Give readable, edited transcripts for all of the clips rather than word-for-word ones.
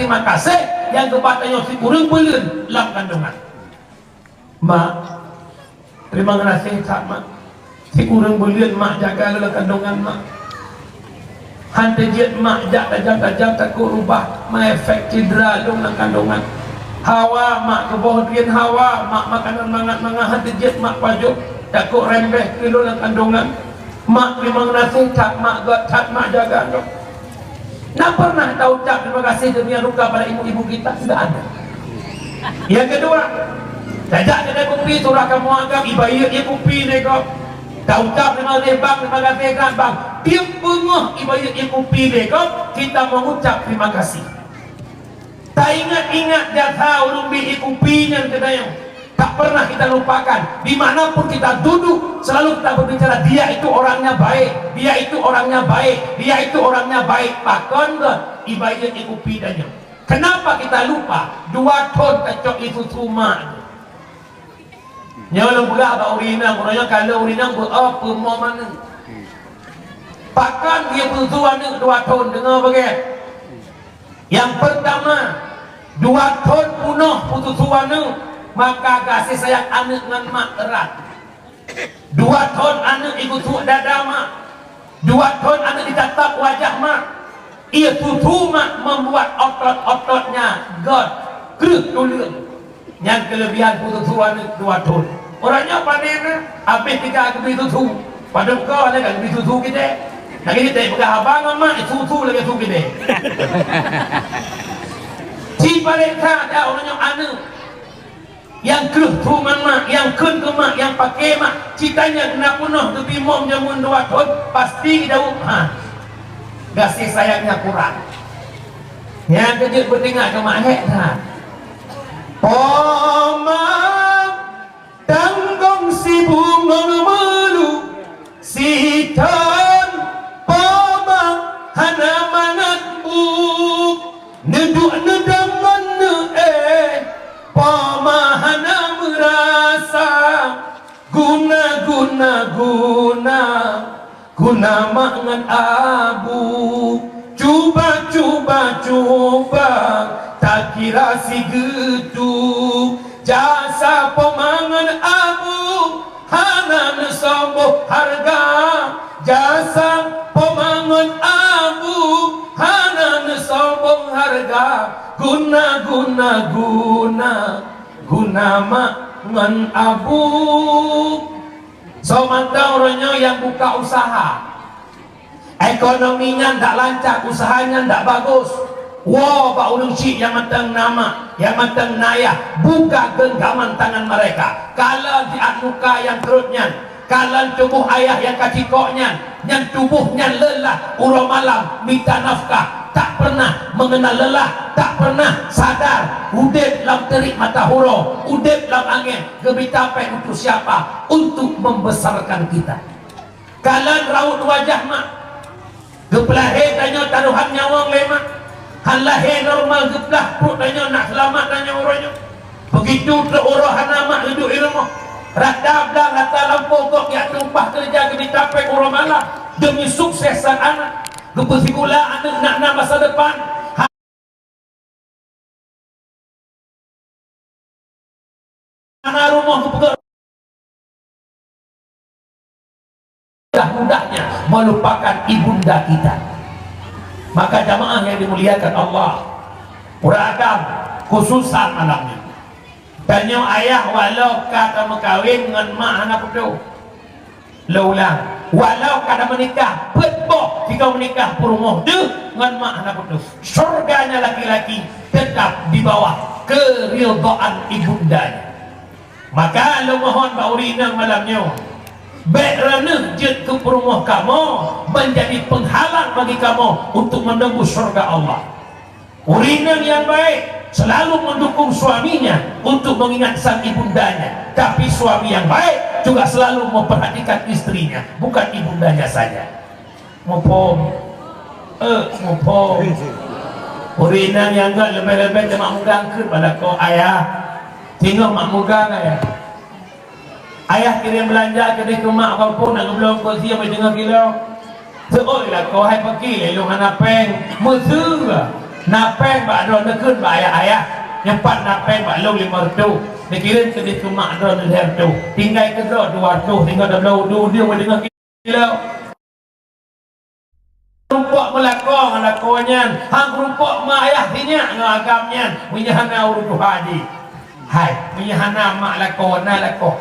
terima kasih yang kebatanya si kurang belun lam kandungan. Mak, terima kasih tak mak. Si kurang belun mak jaga dalam kandungan mak. Hantar jet mak jaga takut rubah mak efek cedera dalam kandungan. Hawa mak kebahagiaan hawa mak makanan mangat hantar jet mak pajuk takut rembeh kilo dalam kandungan. Mak terima kasih tak mak jaga dong. Nak pernah tahu ucap terima kasih dunia luka pada ibu-ibu kita? Tidak ada. Yang kedua, jajak kedai kopi surah kamu anggap ibayu ibu kopi ni kau. Tahu ucap terima kasih kan bang. Tiap bunga ibayu ibu kopi ni kau, kita mengucap terima kasih. Tak ingat jasa ulumbi ibu kopi yang kedai. Tak pernah kita lupakan. Dimanapun kita duduk, selalu kita berbicara dia itu orangnya baik, dia itu orangnya baik, dia itu orangnya baik. Bahkan ibadah ibu pidanya. Kenapa kita lupa? 2 ton kacok itu cuma. Nyawa pula apa urinang, orangnya kalau urinang berapa mau mana? Bahkan dia bertuan 2 ton dengar bagai. Yang pertama 2 ton punuh putus suara, maka kasih sayang anak dengan mak erat. 2 ton anak ikut suuk dada mak, 2 ton anak ditatap wajah mak. Ia tutu mak membuat otot-ototnya God kerut tulung. Yang kelebihan putus suara 2 ton. Orangnya panen habis 3 kali tutu. Pada kau ada kali tutu kita. Lagi kita pegang abang mak tutu lagi tutu kita. Si mereka ada orangnya anak yang keruh tuman mak, yang kun ke mak, yang pakai mak, citanya kena penuh tu timom jamun 2 ton, pasti jauh. Kasih sayangnya kurang. Yang kejut bertengah ke mak hek dah. Mak tanggong si bunga melu, si tan mak hana mangat buk, neduk-nedang pamahana merasa guna mangan abu, cuba tak kira si getu jasa pemangan abu hana nesoboh harga, jasa pemangan abu hana nesoboh harga, guna mangan abu. So mantau orangnya yang buka usaha, ekonominya tak lancar, usahanya tak bagus. Wah, Pak Ulung Syik yang matang nama, yang matang naya, buka genggaman tangan mereka. Kalau di muka yang terutnya, kalau tubuh ayah yang kacikoknya, yang tubuhnya lelah, urang malam minta nafkah, tak pernah mengenal lelah, tak pernah sadar. Udip lam terik mata hurau, udip lam angin, gebitapai untuk siapa? Untuk membesarkan kita. Kalian raut wajah mak, geplahe tanya taruhan nyawang lemak, halahe normal geplah pun tanya nak selamat tanya orangnya. Begitu terorohan mak hidup ilmu, rata belang rata lampau kok yang tumpah kerja gebitapai urang malam demi suksesan anak. Kebetulan anak nak masa depan anak rumah mudahnya melupakan ibunda kita. Maka jamaah yang dimuliakan Allah, beragam khususan malamnya. Tanya ayah walau kata mengkawin dengan mak anak putu laulang, walau kada menikah betboh jika menikah perumuh deh dengan mak anak putus, surganya laki-laki tetap di bawah keridhaan ibundanya. Maka lo mohon baurinang malamnya berana jet ke perumuh kamu menjadi penghalang bagi kamu untuk menembus surga Allah. Urinang yang baik selalu mendukung suaminya untuk mengingat sang ibundanya, tapi suami yang baik juga selalu memperhatikan istrinya, bukan ibundanya saja. Ngopom urinang yang enggak lebih-lebih ke mak mugang ke pada kau ayah, tengok mak mugang ayah kirim belanja ke dia ke mak kau pun nak belum kau siap dengar kilo seolah kau hai pergi lelong anak peng mesra napeng bak do nekun bak ayah nyempat napeng bak long 500 dikirim ke di mak do leher tu tinggal ke do 200 tinggal do dia dengan kilo rumpok melakong lakonnya hang rumpok mak ayah tinyak ngagamnya menyahana urut haji hai menyahana mak lakon lakon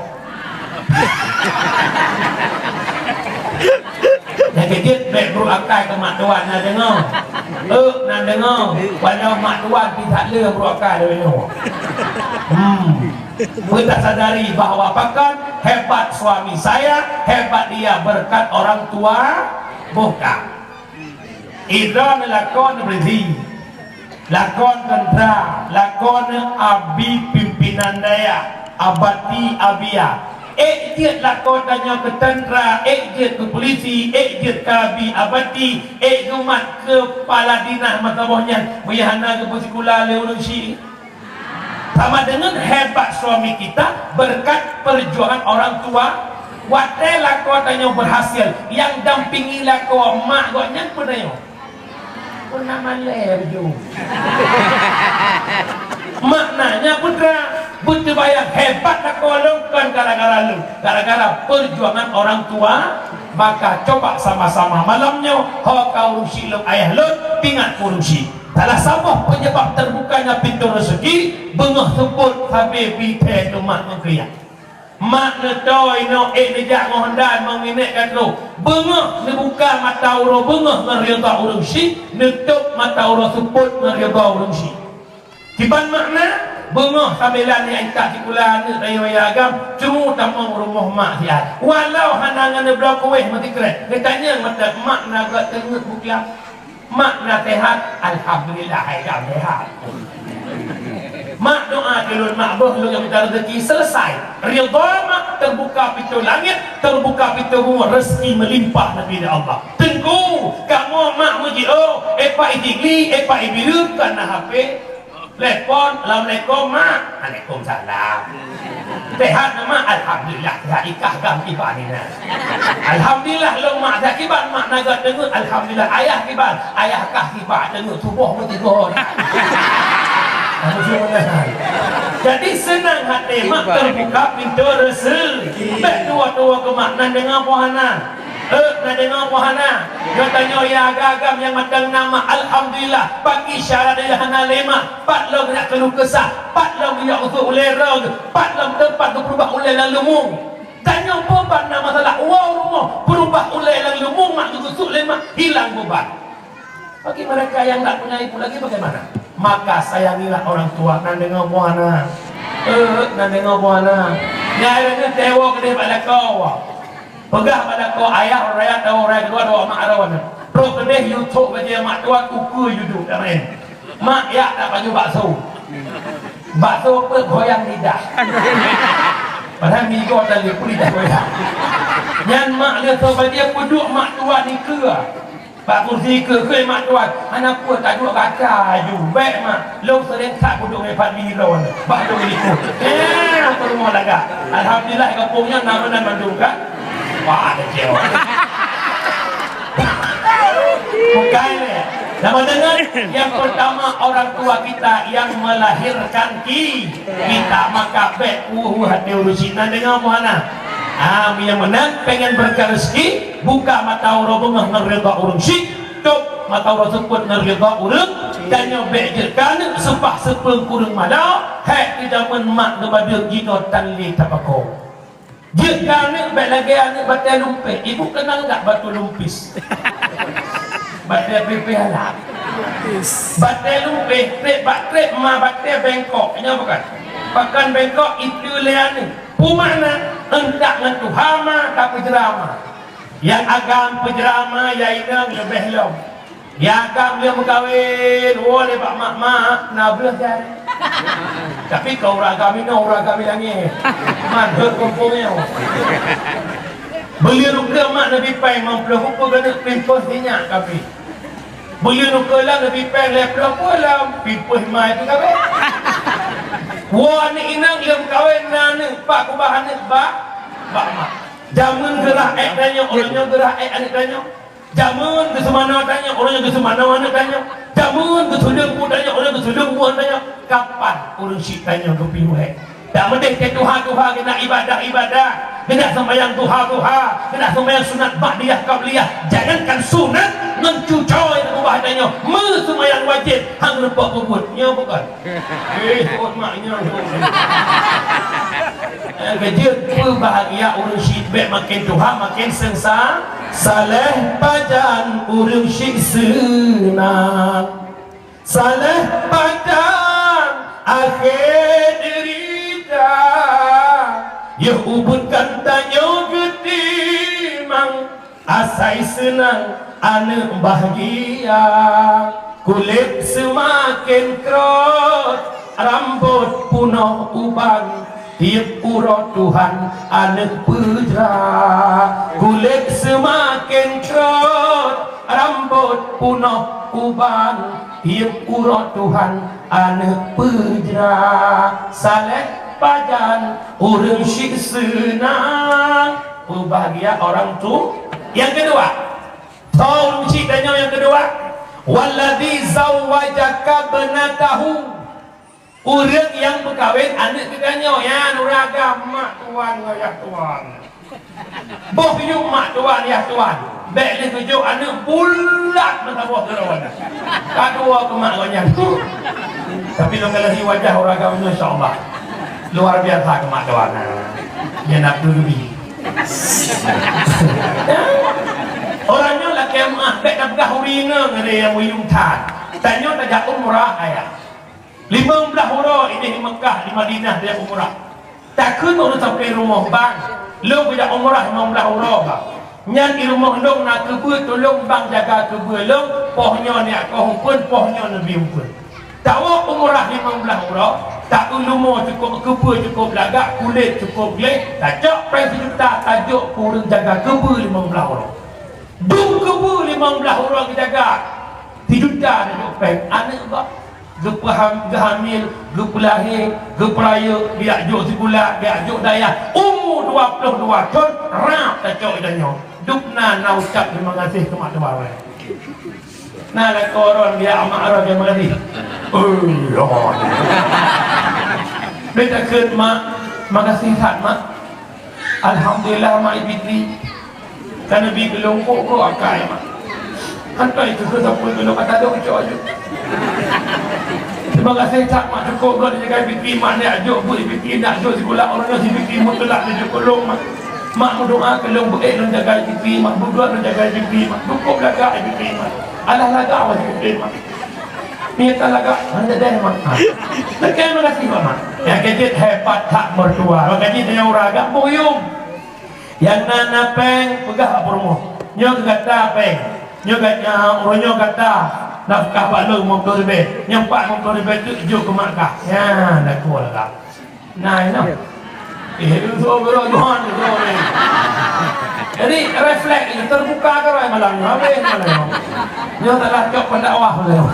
yang kecil baik bro akai ke mak tuan nak dengar nak dengar walau mak tuan tidak le bro akai dia dengar kita sadari bahawa apakah hebat suami saya hebat dia berkat orang tua bukan idra lakon berhenti lakon kontra lakon abi pimpinan daya abati abia ejit lakon tanya ke tentera ejit ke polisi ejit ke abi abati ejumat ke kepala dinas matabahnya bayahana ke persekula leulung syi sama dengan hebat suami kita berkat perjuangan orang tua watai lakon tanya berhasil yang dampingi lakon mak goknya pernah pun nama leju maknanya putra butuh bayang hebat nak kolongkan gara-gara perjuangan orang tua maka coba sama-sama malamnya kau rusi lo ayah lo pingat kurusi salah sabah penyebab terbukanya pintu rezeki bengah sebut habis bite tu mak mengkriak mak netoi no nejak ngohondan menginek katlo bengah nebuka mata uro bengah ngeriaga urung si netup mata uro sebut ngeriaga urung si kiban makna bengah sambilan ni angkat sikulan ni raya agam cuma tamang rumah mak dia walau hanangan dia belah kuih mati keren dia tanya mata mak nak tengok bukiak mak nak sehat alhamdulillah agam sehat mak doa kelun mak boh lu yang minta rezeki selesai ridha mak terbuka pintu langit terbuka pintu rumah rezeki melimpah Nabi Allah tengku kamu mak muji oh epa idigli epa ibiru kana HP telepon assalamualaikum mak waalaikumsalam sehat mak alhamdulillah sehat ikah gam kiban ni alhamdulillah lu mak dah kiban mak naga dengar alhamdulillah ayah kiban ayah kah kiban dengar subuh mesti go jadi senang hati mak terbuka pintu rezeki baik dua-dua ke mak nan dengar pohana nak dengar pohana dia tanya ya agam yang matang nama alhamdulillah bagi syarat dia hana lema pat lo nak kena kesah pat lo dia usuk ulera pat lo tempat tu berubah ulai lalu mung tanya beban nama masalah wow rumah berubah ulai lalu mung mak usuk lema hilang beban bagi mereka yang tak punya ibu lagi bagaimana maka sayangilah orang tua nan dengar buana nan dengar buana nyai ni tewa ke dia pada kau pegah pada kau ayah raya tahu raya kedua doa mak arawan pro ke dia YouTube aja mak tua kuku hidup dah main mak ya tak baju bakso apa goyang lidah padahal migo tadi pun lidah goyang yang mak dia tahu dia duduk mak tua ni ke Pak kursi ke mak tuan anak pun tak duduk kaca ju baik mak lo sering tak duduk lepas milon pak duduk ikut apa rumah laga alhamdulillah kampungnya nama-nama mandung kan wah ada cewek bukan nama dengar yang pertama orang tua kita yang melahirkan kita maka baik hati urusin dengar mana yang menang pengen berkah rezeki buka mata orang bengah ngerida urung syik tuk mata orang sebut ngerida urung dan yang bejerkan sepah sepeng kurung malau hek tidak menmak kepada jika tanli tapako jika ni lagi anak batai lumpis ibu kenal tak batu lumpis batai pipih alat batai lumpis batai ma batai bengkok ini bukan bahkan bengkok itu lian ni pumana hendak ngantu hama tak penjerama yang agam penjerama ya inang lebih long yang agam dia berkahwin boleh pak mak nak belajar tapi kau orang kami langit manhut kumpulnya beli ruka mak Nabi Pai mampu hukum kena pimpus dinyak kami beli ruka lah Nabi Pai leplah pula pimpus mai tu kami wah ni inang dia berkahwin ni pak kubahan ni pak mak jamun gerah ek tanya orangnya gerah ek anak tanya Jamun ke semana tanya, orang yang ke semana-mana tanya. Jamun ke sudung pun tanya, orang ke sudung pun tanya. Kapan orang syik tanya ke pinuhek? Tak mendek ke Tuhan kena ibadah, kena sembahyang Tuhan, kena sembahyang sunat ba'diyah qabliyah. Jangankan sunat mencucoy aku bahadanya. Sembahyang wajib hang nampak puput. Nya bukan. Kot maknya. Kerja berbahagia orang syik baik makin Tuhan makin sengsara. Saleh pajan orang syik senang. Saleh pajan akhir derita. Ya ubutkan tanya gede mang asai senang anak bahagia. Kulit semakin kerot rambut punah uban tiap urat Tuhan anak pejra. Kulit semakin kerot rambut punah uban tiap urat Tuhan anak pejra. Saleh pajan orang syik senang. Bahagia orang tu. Yang kedua, tahu syik tanya yang kedua, walladzi zawwajaka banatahu. Orang yang berkahwin anak kitanya ya nuraga mak tuan ya tuan. Boh hidup mak tuan ya tuan. Baik dia tujuh anak bulat mata buah kerawan. Kedua ke mak kanya. Tapi lo kalau wajah orang agama insya-Allah luar biasa ke mak tuan. Dia nak dulu. Orangnya laki emak baik nak bergahurina ngere yang wiyung tan. Tanya tajak umrah ayah. 15 huruf ini di Mekah, di Madinah dia umrah. Takkan orang sampai rumah bang. Lo tidak umrah 15 huruf. Nyan di rumah lo nak kebun tolong bang jaga kebun lo. Pohnya ni aku pun pohnya nabi pun. Tahu umrah 15 huruf. Tak ulumur cukup kebun cukup lagak kulit cukup gelap. Tajak price juta tajuk kurang jaga kebun 15 huruf. Duk kebun 15 huruf jaga. 3 juta tajuk price anak kau. Gehamil, gepelahir, geperaya, biak juk sebulan, biak juk daya. Umur 22 tahun, rap tak cok idanya. Dukna na ucap terima kasih ke mak tuan. Nah lah koron dia amak arah terima kasih. Allah. Dia takut mak, makasih tak mak. Alhamdulillah mak ibitri. Karena bi belum kok akai mak. Hantai itu siapa belum kata dong cok aja. Terima kasih tak mak cukup kau dia fikir mak dia ajuk bu fikir nak ajuk sekolah orangnya si fikir mutlak dia cukup mak berdoa kalau baik lu jaga fikir mak berdoa lu jaga fikir mak cukup laga fikir mak alah laga awak fikir mak niat laga anda dah mak terima kasih mak yang kecil hebat tak mertua makanya dia orang agak boyong yang nana peng pegah apa rumah nyok kata peng nyok kata orangnya kata nafkah balung motor be nyampak motor be tu juk ke Makkah ya dah kuat lah nah ini itu bro Tuhan itu jadi refleks itu terbuka ke orang malam habis malam dia telah cok pendakwah beliau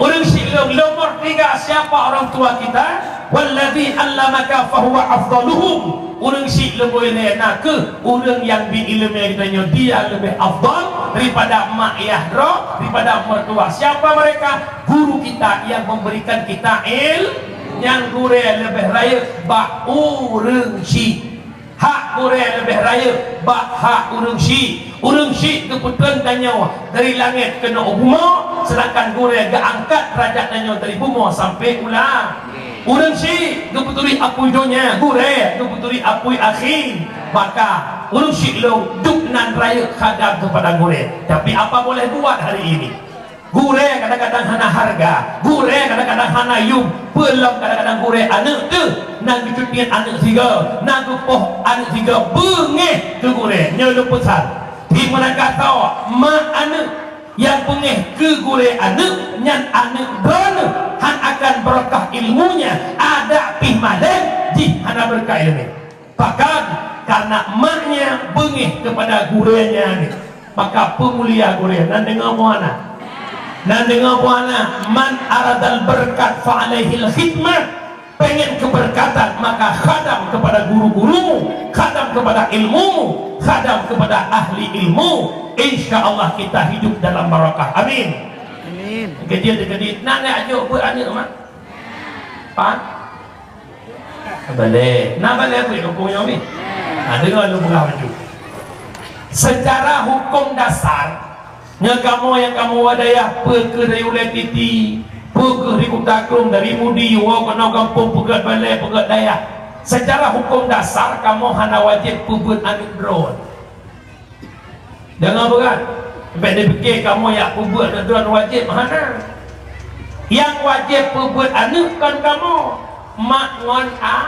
orang silung nomor 3 siapa orang tua kita walladzi allamaka fahuwa afdaluhum orang silung boleh nak ke orang yang diilmu kitanya dia lebih afdal daripada mak ayah daripada mertua. Siapa mereka? Guru kita yang memberikan kita yang guru lebih raya bak urang si hak guru lebih raya bak hak urang si keputusan tanya dari langit kena bumi sedangkan guru gak angkat derajat tanya dari bumi sampai ulang urang si keputuri apui dunia guru keputuri apui akhir maka urang si lo duknan raya khadam kepada guru. Tapi apa boleh buat hari ini? Guru kadang-kadang hana harga, guru kadang-kadang hana yum, belum kadang-kadang guru anak tu nang dicutian anak tiga, nang poh anak tiga bengeh ke guru nyeluk pesan. Di mana kata mak anak yang bengeh ke guru anak nyan anak dana han akan berkah ilmunya ada pih madan di hana berkah ilmu. Bahkan karena maknya bengih kepada gurunya ni maka pemulia guru nan dengar muana man aradal berkat fa alaihil khidmah pengen keberkatan, maka khadam kepada guru-gurumu, khadam kepada ilmumu, khadam kepada ahli ilmu. Insya Allah kita hidup dalam barakah. Amin. Amin. Gede-gede nak ajuk buat anak mak. Pak. Balik. Nak balik buat hukumnya ni. Dengar lu buka baju. Secara hukum dasar, kamu yang kamu wadayah perke dari ulai titi, perke dari kutakum, dari mudi, kena kampung, pegat balai, pegat daya. Secara hukum dasar, kamu hanya wajib pebut anak drone. Jangan berat. Sampai dia fikir kamu yang pebut anak drone wajib, mana? Yang wajib pebut anak kan kamu. Mak ngon a.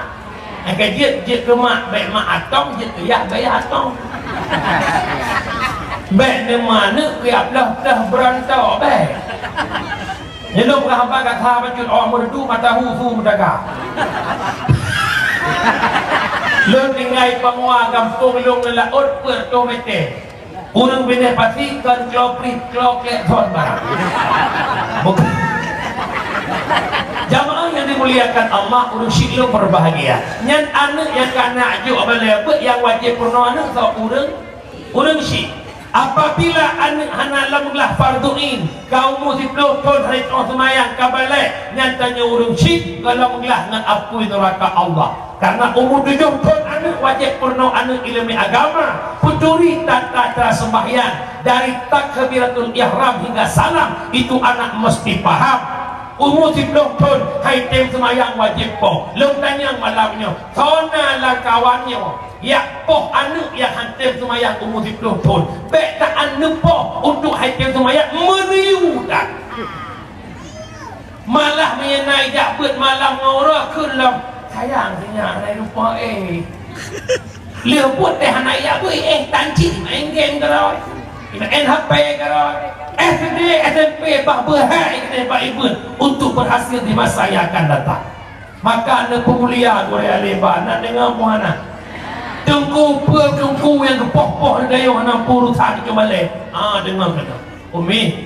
Jit ke mak, baik mak atong, jit ke yak, baik atong. Baik ni mana, kiap dah berantau, baik. Ni lu berapa kata bacut orang merdu, mata husu mendaga. Lu tinggal pengua kampung lu ngelaut per tomete. Urang bina pasti kan kloprit kloklet thon barang. Bukan. Jamaah yang dimuliakan Allah, urang syik lu berbahagia. Nyan anak yang kana aju apa yang wajib purna anak so urang syik. Apabila anak hana lamlah farduin, kaum musibloh ton hari ton semayang kabalai nyatanya urang syik kalau menglah dengan apui neraka Allah. Karena umur 7 tahun anak wajib purna anak ilmu agama, peduli tata cara sembahyang dari takbiratul ihram hingga salam, itu anak mesti paham. Umur 10 tahun hai tem semayang wajib poh. Long tanyang malamnya, sona lah kawannya. Ya poh anak yang hantem semayang umur 10 tahun. Baik tak anak poh untuk hai tem semayang meniu tak. Malah menyenai jakbet malam ngorok kelam. Sayang senyap dari lupa Lia buat teh anak ya tanci main game keroi. Main HP keroi. SD, SMP, bah berhai Pak Ibu untuk berhasil di masa yang akan datang. Maka anda pemulia Korea lebar nak dengar muana. Tunggu yang kepoh-poh dari orang purusan itu balik. Dengar kata. Umi,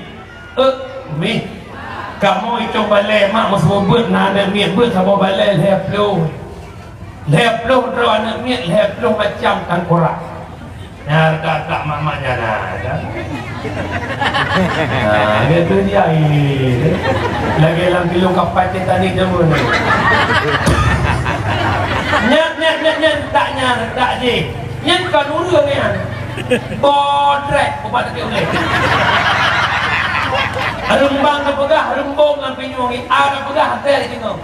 kamu itu balik mak mesti buat nak ada miat buat sama balik leplo terus anak miat leplo macam tangkorak. Ya tak maknya dah. Itu dia ini. Lagi dalam kilo kapal Titanic jamu ni. Nyat tak je. Nyat kan urang ni. Bodrek obat tak boleh. Rembang ke pegah, rembong dengan pinyungi. Ada pegah hotel tengok.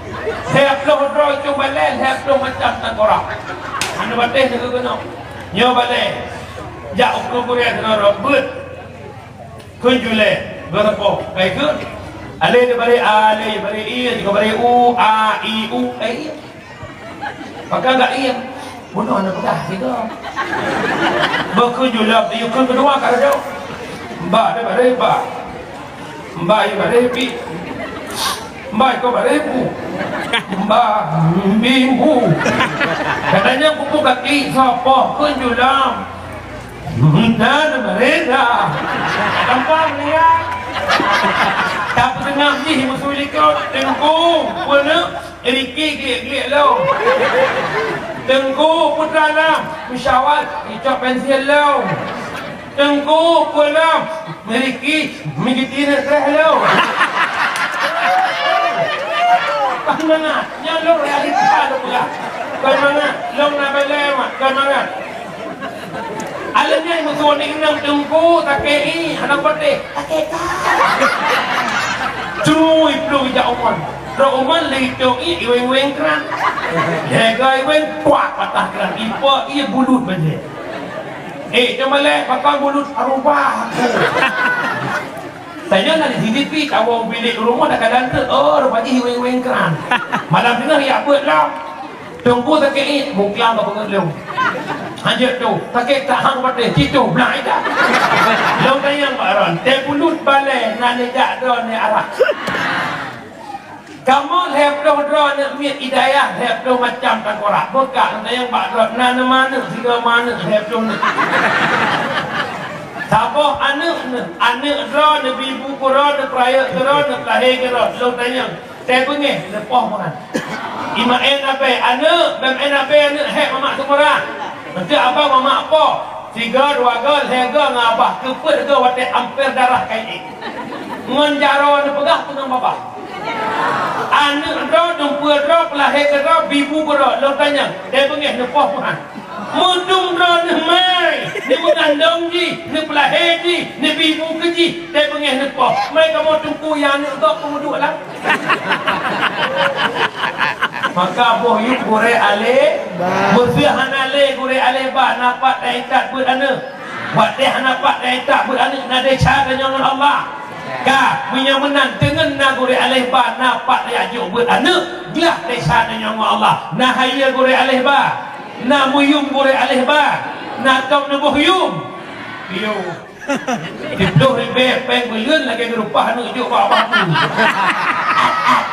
Saya pelong droi coba lel, saya pelong macam tangkorak. Anda batin ke kena. Nyo balik. Jak ukuran kena robot. Kunjule berapa? Baik ke? Ale bari i, jika bari u, a, i, u, i. Maka enggak iya. Bunuh anak pegah gitu. Berkunjule, dia kun kedua kalau jauh. Mbak ada bari mbak. Mbak ya bari pi. Mbak kau bari bu. Mbak minggu. Katanya kuku kaki siapa kunjule. Dan mereka tanpa melihat tak tengah ni musuh likau tengku puna eriki glik lau tengku putra lam mesyawat icap pensil lau tengku puna meriki mengitina kerah lau mana nyalur realita tu pula mana long na balewa mana alanya yang musuh ni nang tengku takei anak putih takei cuy belum jauhan Roman leto iweng keran jaga iweng kuat patah keran ipa ia bulut baje cuma leh pakai bulut arubah tanya nak di CCTV kau bilik rumah dah kadang tu rupanya iweng keran malam tengah ya buat lah tunggu takei muklang kau pengelung hanya tu, pakai tak hang pada citu belai dah. Long tayang Pak Ron, teh pulut balai nak lejak drone ni arah. Kamu leplo drone miat hidayah, leplo macam tangkorak. Buka tayang Pak Ron, nana mana, tiga mana leplo ni. Saboh anak drone, ibu drone, peraya drone, lahir drone. Long tayang, teh bunyi, lepoh makan. ima enabe ane bem enabe ane hek mamak semua nanti abang mamak apa tiga dua gol hega ngabah kepet ke wate ampir darah kai ngon jaro ane pegah tu nang babah ane ro dumpur ro pelahir ke ro bibu ke ro lo tanya dia bengih nepoh mah mudung ro ne mai ni mengandung ji ni pelahir ji ni bibu ke ji dia bengih nepoh mai kamu tungku yang ne tok pemuduk lah maka boh yuk gore ale bersih hanale gore ale ba napak daikat buat ana buat deh napak daikat buat ana nade cara dengan Allah ka punya menang dengan na gore ale ba napak dia ajuk buat ana gelah deh cara dengan Allah na hayya gore ale ba na muyum gore ale ba na kau na boh yum yo Tidur ribe peng belun lagi gerupah anu juk bawa batu.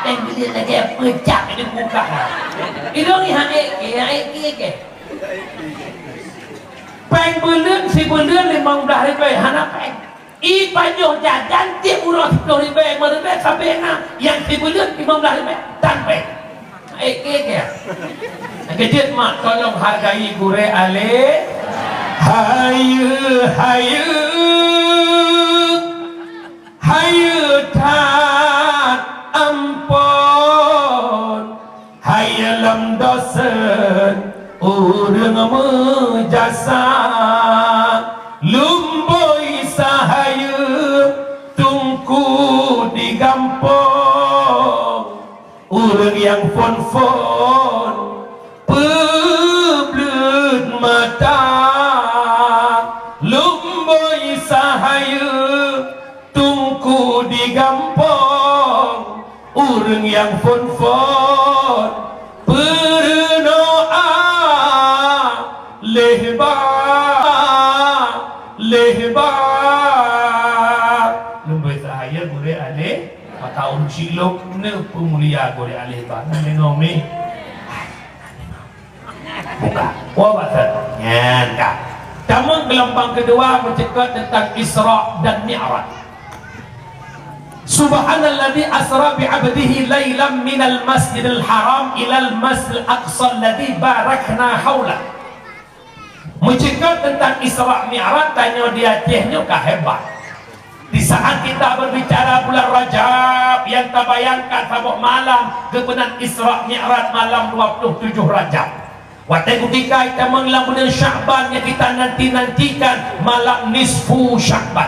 Peng belun lagi pecah di muka. Itu ni haik ke. Peng belun si belun 15 ribu hana peng. I panjang jajan tiap urang 10 ribu merebe sampai na yang si belun 15 ribu tan peng. Haik ke. Kejut mak tolong hargai gure ale. Hayu tat ampun hayu lam dosen urang mejasa lumboi sahayu tungku di gampong urang yang fon peblut mata lumboi sahayu tungku di gampong urang yang fon bernoa lehbar lumboi sahayu gure ale tahun silok ne pemulia gure ale ba nengome buka wabatan nyanka. Namun gelombang kedua bercakap tentang Isra dan Mi'raj. Subhanalladzi asra bi'abdihi lailan minal masjidil haram ilal masjidil aqsa alladzi barakna haulah. Bercakap tentang Isra Mi'raj tanya dia tehnya hebat. Di saat kita berbicara bulan Rajab yang tak bayangkan sabuk malam kebenaran Isra Mi'raj malam 27 Rajab. Waktu ketika kita mengelang bulan Sya'ban yang kita nanti-nantikan malam nisfu Sya'ban,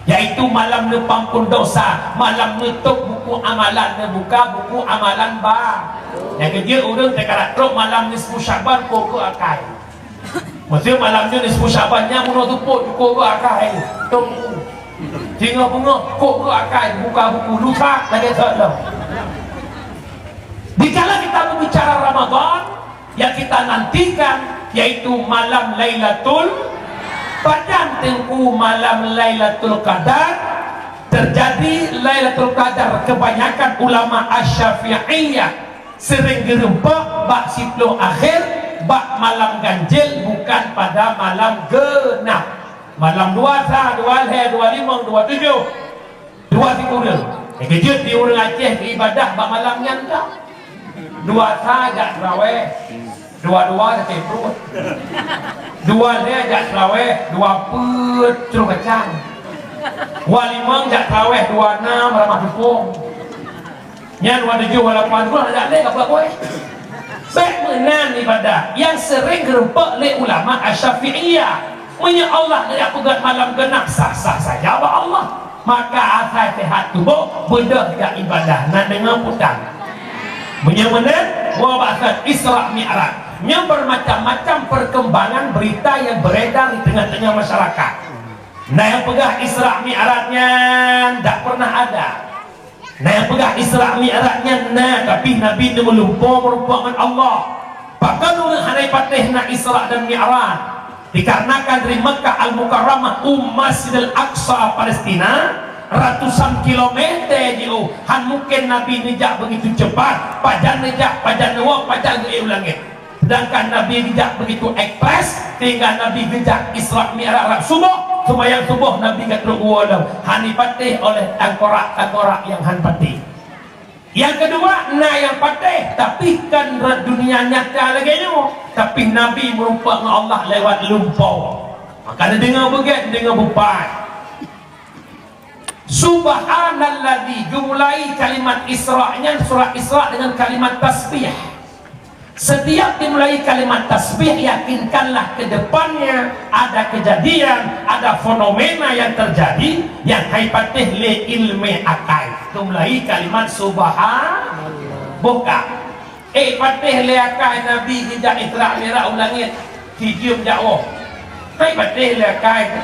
yaitu malam nepampun dosa, malam nutup buku amalan, buka buku amalan ba. Yang kerja orang terkarat teruk malam nisfu Sya'ban koko akai. Maksudnya malamnya nisfu Sya'bannya muno tupuk koko akai. Tunggu. Tinggal bunga koko akai buka buku lupa lagi tak. Dikala kita berbicara Ramadan yang kita nantikan yaitu malam Lailatul Qadar, tengku malam Lailatul Qadar terjadi Lailatul Qadar. Kebanyakan ulama Asy-Syafi'iyah sering gerempak bak siplo akhir bak malam ganjil bukan pada malam genap, malam 2 25 27 23 kejut di orang Aceh ibadah bak malamnya enggak 2 saja terawih 2 sakit perut 2 dia jak terawih 2 put curug kacang 25 jak terawih 26 ramah dukung nya 27 28 pun ada leh apa kowe baik menan ibadah yang sering gerempek oleh ulama Asy-Syafi'iyah punya Allah dia pegat malam genap sah-sah saja ba Allah maka asal sehat tubuh bedah jak ibadah nak dengan putang punya menan wa ba'at Isra Mi'raj yang bermacam-macam perkembangan berita yang beredar di tengah-tengah masyarakat. Nah yang pegah Isra Mi'rajnya tak pernah ada. Nah yang pegah Isra Mi'rajnya tapi Nabi itu merupakan Allah. Bahkan orang hanai patih na Isra dan Mi'raj dikarenakan dari Mekah Al-Mukarramah Masjidil Aqsa Palestina ratusan kilometer jauh. Han mungkin Nabi nejak begitu cepat, pajan nejak, pajan nuwak, pajan langit. Sedangkan Nabi bijak begitu ekspres, tinggal Nabi bijak Isra Mi'raj subuh, sembahyang subuh Nabi kata walau hani patih oleh tangkorak yang han patih. Yang kedua, yang patih tapi kan dunia nyata lagi ni. Tapi Nabi merupakan Allah lewat lumpur. Maka dia dengar begitu, dengar bepat. Subhanalladzi, dimulai kalimat Isra-nya, surah Isra dengan kalimat tasbih. Setiap dimulai kalimat tasbih, yakinkanlah ke depannya ada kejadian, ada fenomena yang terjadi yang haipatih li ilmi akal. Dimulai kalimat subhanallah. Buka. Patih li akal Nabi dijak Isra Mi'raj ulangit. Tidium jauh. Haipatih li akal.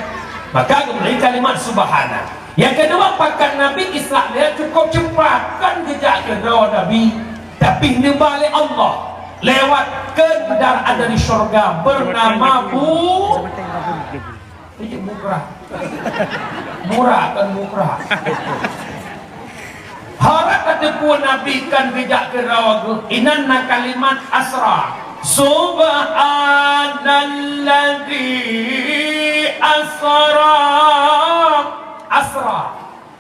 Maka dimulai kalimat subhanallah. Yang kedua, pakat Nabi Isra Mi'raj cukup cepat, kan jejak kedua Nabi, tapi ini balik Allah lewat kendaraan dari syurga bernama murah kan mukrah. Harap kata pun Nabi kan jejak kedua inanna kalimat asra. Subhanalladzi asra.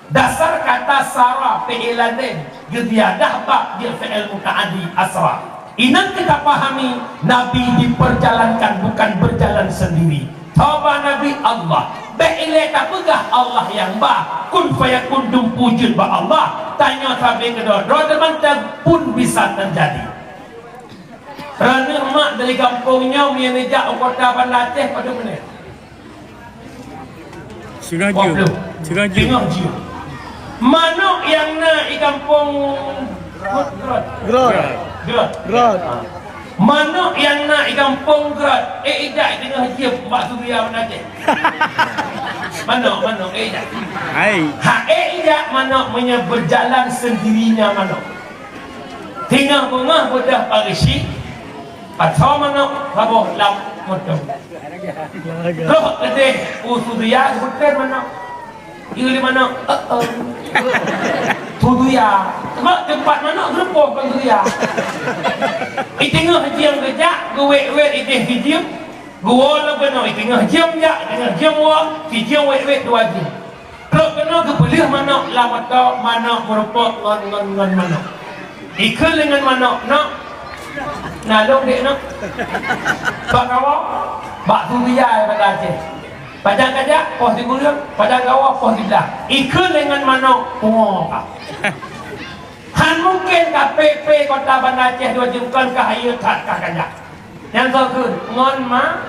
Dasar kata sara fi'lain gediadah bab dia fi'il mutaaddi asra. Inan kita pahami Nabi diperjalankan, bukan berjalan sendiri. Tauba Nabi Allah be'ilai tak pegah Allah yang bah kun fayakun dumpujud bah Allah. Tanya sampai kedua teman pun bisa terjadi. Kerana mak dari kampungnya menjak kota Bandar Aceh pada mana? Sengaja. Mana yang nak di kampung Grot. Mana yang nak di kampung Grot? Ijak tengah haji Pak Surya Bandar Aceh. Mana ijak? Ijak mana punya berjalan sendirinya mana? Tengah bunga budak Parisi. Atau mana kabuh lam motor. Roh kedeh Surya bukan mana? Ia di mana? Surya. Tempat mana gerupa kan Surya. Tengah jam kejak, wet itih hijim. Gua lah benar tengah jam jak, tengah jam wa, hijim wet dua jam. Kalau kena kepilih mana lamata mana merupa ngon mana. Ikut dengan mana nak. Nalung dek nak. Pak kawak, Pak Surya pada Aceh. Padang kajak, pos di Gurung, padang kawak, pos di belah. Ikut dengan mana? Han mungkin KPP Kota Bandar Aceh dua jumkan ke hayu kat kajak. Yang kau ngon ma,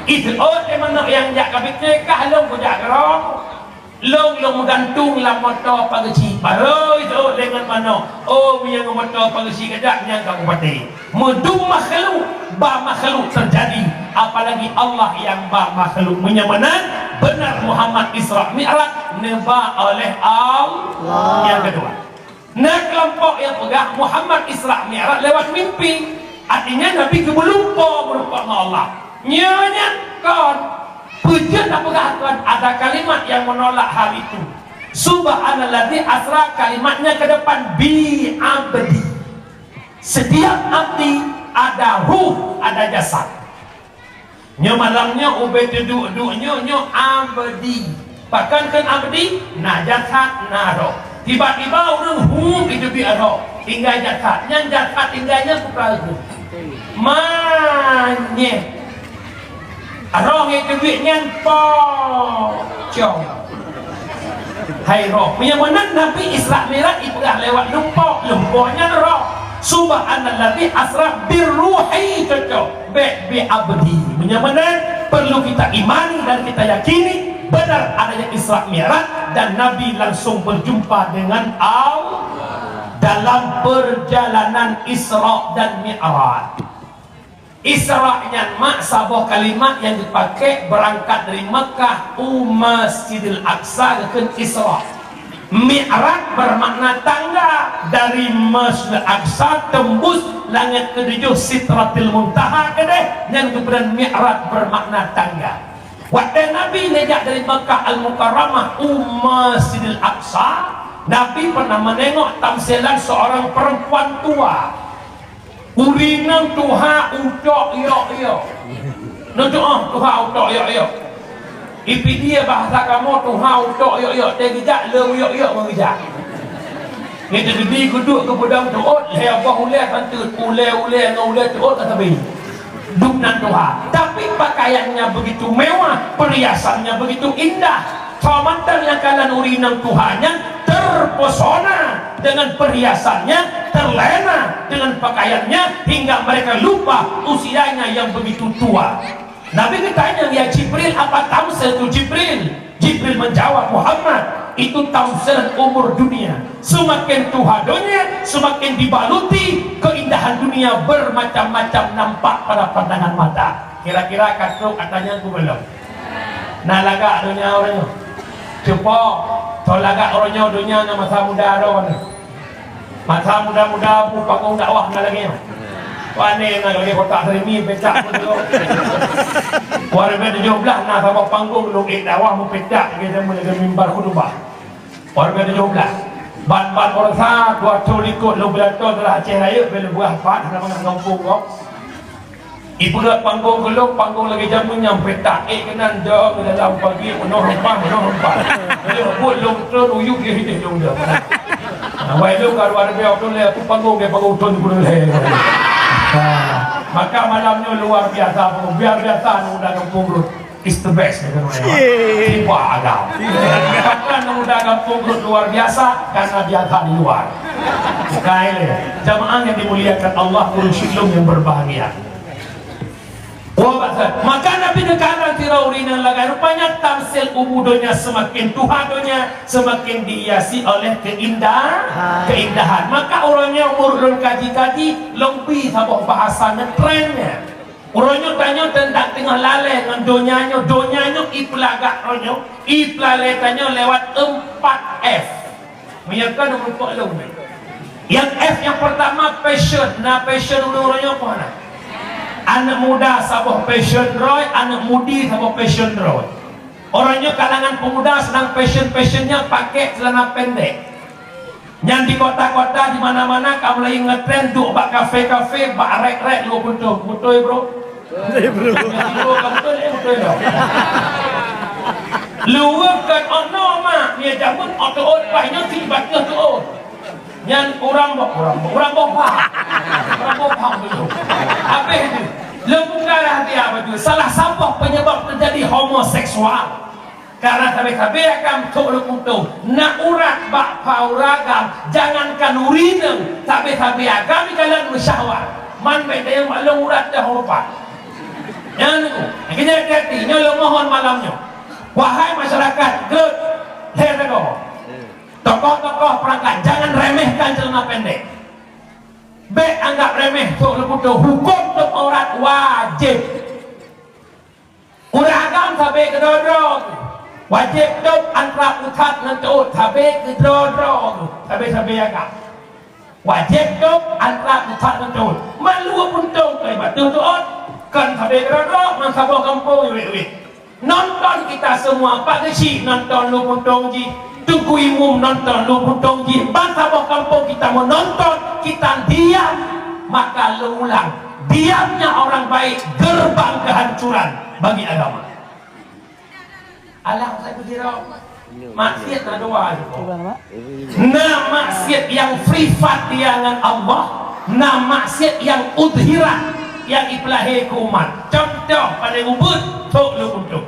itu mana yang jak KPP kah long kujak kerong. Long menggantung lah motor pagasi. Baru itu dengan mana? Yang motor pagasi kajak yang kau pati. Medum makhluk, makhluk terjadi. Apalagi Allah yang makhluk menyamanan benar Muhammad Isra Mi'raj neba oleh Allah. Yang kedua, kelompok yang pegang Muhammad Isra Mi'raj lewat mimpi. Artinya Nabi kebelupa merupakan Allah. Nyonya kon pujian tak pegang ada kalimat yang menolak hal itu. Subhanalladzi asra, kalimatnya ke depan bi abdi. Setiap abdi ada ruh, ada jasad. Nyo malamnya ubay duduk-duduknya nyo abdi. Bahkan kan abdi na jasad na roh. Tiba-tiba orang itu biar roh. Tinggal jasad. Yang jasad tinggalnya bukan roh. Manye roh itu duitnya pocong. Hai roh punya mana Nabi Isra Mi'raj ibadah lewat lumpurnya roh. Subhanalladzi asra birruhi cocok bi abdi. Punya mana perlu kita imani dan kita yakini benar adanya Isra Mi'raj dan Nabi langsung berjumpa dengan Allah dalam perjalanan Isra dan Mi'raj. Isra-nya mak sabah kalimat yang dipakai berangkat dari Mekah Masjidil Aqsa ke Isra. Mi'raj bermakna tangga dari Masjidil Aqsa tembus langit ketujuh Sidratil Muntaha kedeh yang kemudian Mi'raj bermakna tangga. Waktu Nabi nejak dari Mekah Al-Mukarramah Masjidil Aqsa, Nabi pernah menengok tamsilan seorang perempuan tua. Urinang tuha utok yok. Nutuh tuha utok yok. Ipi dia bahasa kamu tuha utok yok. Tegijak leu yok mengijak. Kita gede duduk ke pedang tuut, apa ulai kantut, ulai tuut kata bini. Duk nan Tuhan. Tapi pakaiannya begitu mewah, perhiasannya begitu indah. Famantan yang kalian urinang Tuhannya terpesona dengan perhiasannya, terlena dengan pakaiannya hingga mereka lupa usianya yang begitu tua. Nabi ditanya, ya Jibril, apa tamsil itu Jibril? Jibril menjawab, Muhammad, itu tamsil umur dunia. Semakin tua dunia, semakin dibaluti keindahan dunia bermacam-macam nampak pada pandangan mata. Kira-kira katanya aku belum. Nah lagak dunia orangnya. Coba, tol lagak orangnya dunia masa muda orang. Masa muda-muda pun panggung dakwah lagi. Wane nak lagi kotak serimi pecah tu. Warga 17 nak sama panggung lu dakwah mu pecah kita mula mimbar khutbah. Warga 17 ban-ban orang sah dua tu ikut lu belato telah Aceh Raya bila buah pat nak mengampung kau. Ibu dah panggung keluk, panggung lagi jamu nyampe tak kenan jauh dalam pagi penuh hempah. Dia buat lu terus uyuk dia hidup dia. Wai lu kalau ada dia tu le aku panggung dia panggung tu pun le. Maka malamnya luar biasa, biar biasa udah kampung Rut is the best kan tiba agam. Bahkan udah kampung Rut luar biasa karena biasa di luar. Kaile jamaah yang dimuliakan Allah, kurung yang berbahagia. Maka Nabi negara tiraurinan lagai rupanya tamsil umudonya semakin tuhadonya semakin dihiasi oleh keindahan. Maka orangnya umur kaji-kaji lebih sabuk bahasanya trennya. Orangnya tanya tentang tengah lalai dengan donyanya iplagak orangnya iplalaitannya lewat 4F. Menyatakan nomor lu. Yang F yang pertama passion. Nah passion orangnya apa nak? Anak muda sabuk passion roy, anak mudi sabuk passion roy. Orangnya kalangan pemuda sedang passionnya pakai celana pendek. Yang di kota-kota di mana-mana kamu lagi ngetren duk bak kafe-kafe, bak rek-rek lu betul bro. Betul dong. Lu kan ono mak, dia jamun auto banyak tiba ke tu. Yang orang bohong dulu. Apa itu? Lembukalah dia betul. Salah satu penyebab terjadi homoseksual. Karena tabe-tabe akan tolong untung. Nak urat bak pauragam, jangankan urineng, tabe-tabe agam kalian bersyahwat. Man beda yang maklum urat dah hormat. Yang itu, kita hati, nyolong mohon malamnya. Wahai masyarakat, good, here we go. Tokoh-tokoh perangkat, jangan remehkan celana pendek. Anggap remeh untuk leputuh. Hukum untuk aurat wajib. Uragam sampai ke dodong. Wajib duk antara utat dan tuut sampai ke dodong. Sampai agam. Wajib duk antara utat dan tuut. Malu puntung batu tuut. Kan sampai ke dodong, man sabah kampung nonton kita semua Pak Gesi nonton lu puntung ji. Tunggu imum nonton lu putong ji. Bangsa bawah kampung kita menonton, kita diam, maka lu ulang. Diamnya orang baik gerbang kehancuran bagi agama. Alah saya kira maksiat ada dua. Nah maksiat yang privat dengan Allah, nah maksiat yang udhirat yang iblahe ke umat. Contoh pada ubud tok lu putong.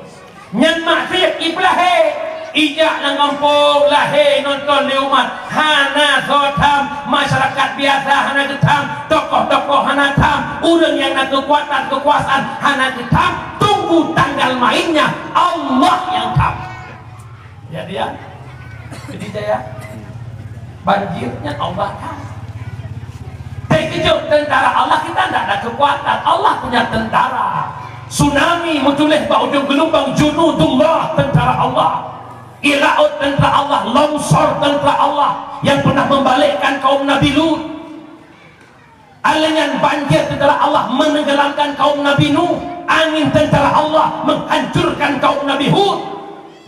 Nyan maksiat iblahe ijak nang kampung lahir nonton di umat hana sotam masyarakat biasa hana getam tokoh-tokoh hana tam urang yang nak kekuasaan hana getam tunggu tanggal mainnya Allah yang tam jadi ya banjirnya Allah tam kejut tentara Allah kita tidak ada kekuatan Allah punya tentara tsunami muncul bau gelombang junudullah tentara Allah Ilaut tentara Allah, longsor tentara Allah yang pernah membalikkan kaum Nabi Lut. Alengan banjir tentara Allah menenggelamkan kaum Nabi Nuh. Angin tentara Allah menghancurkan kaum Nabi Hud.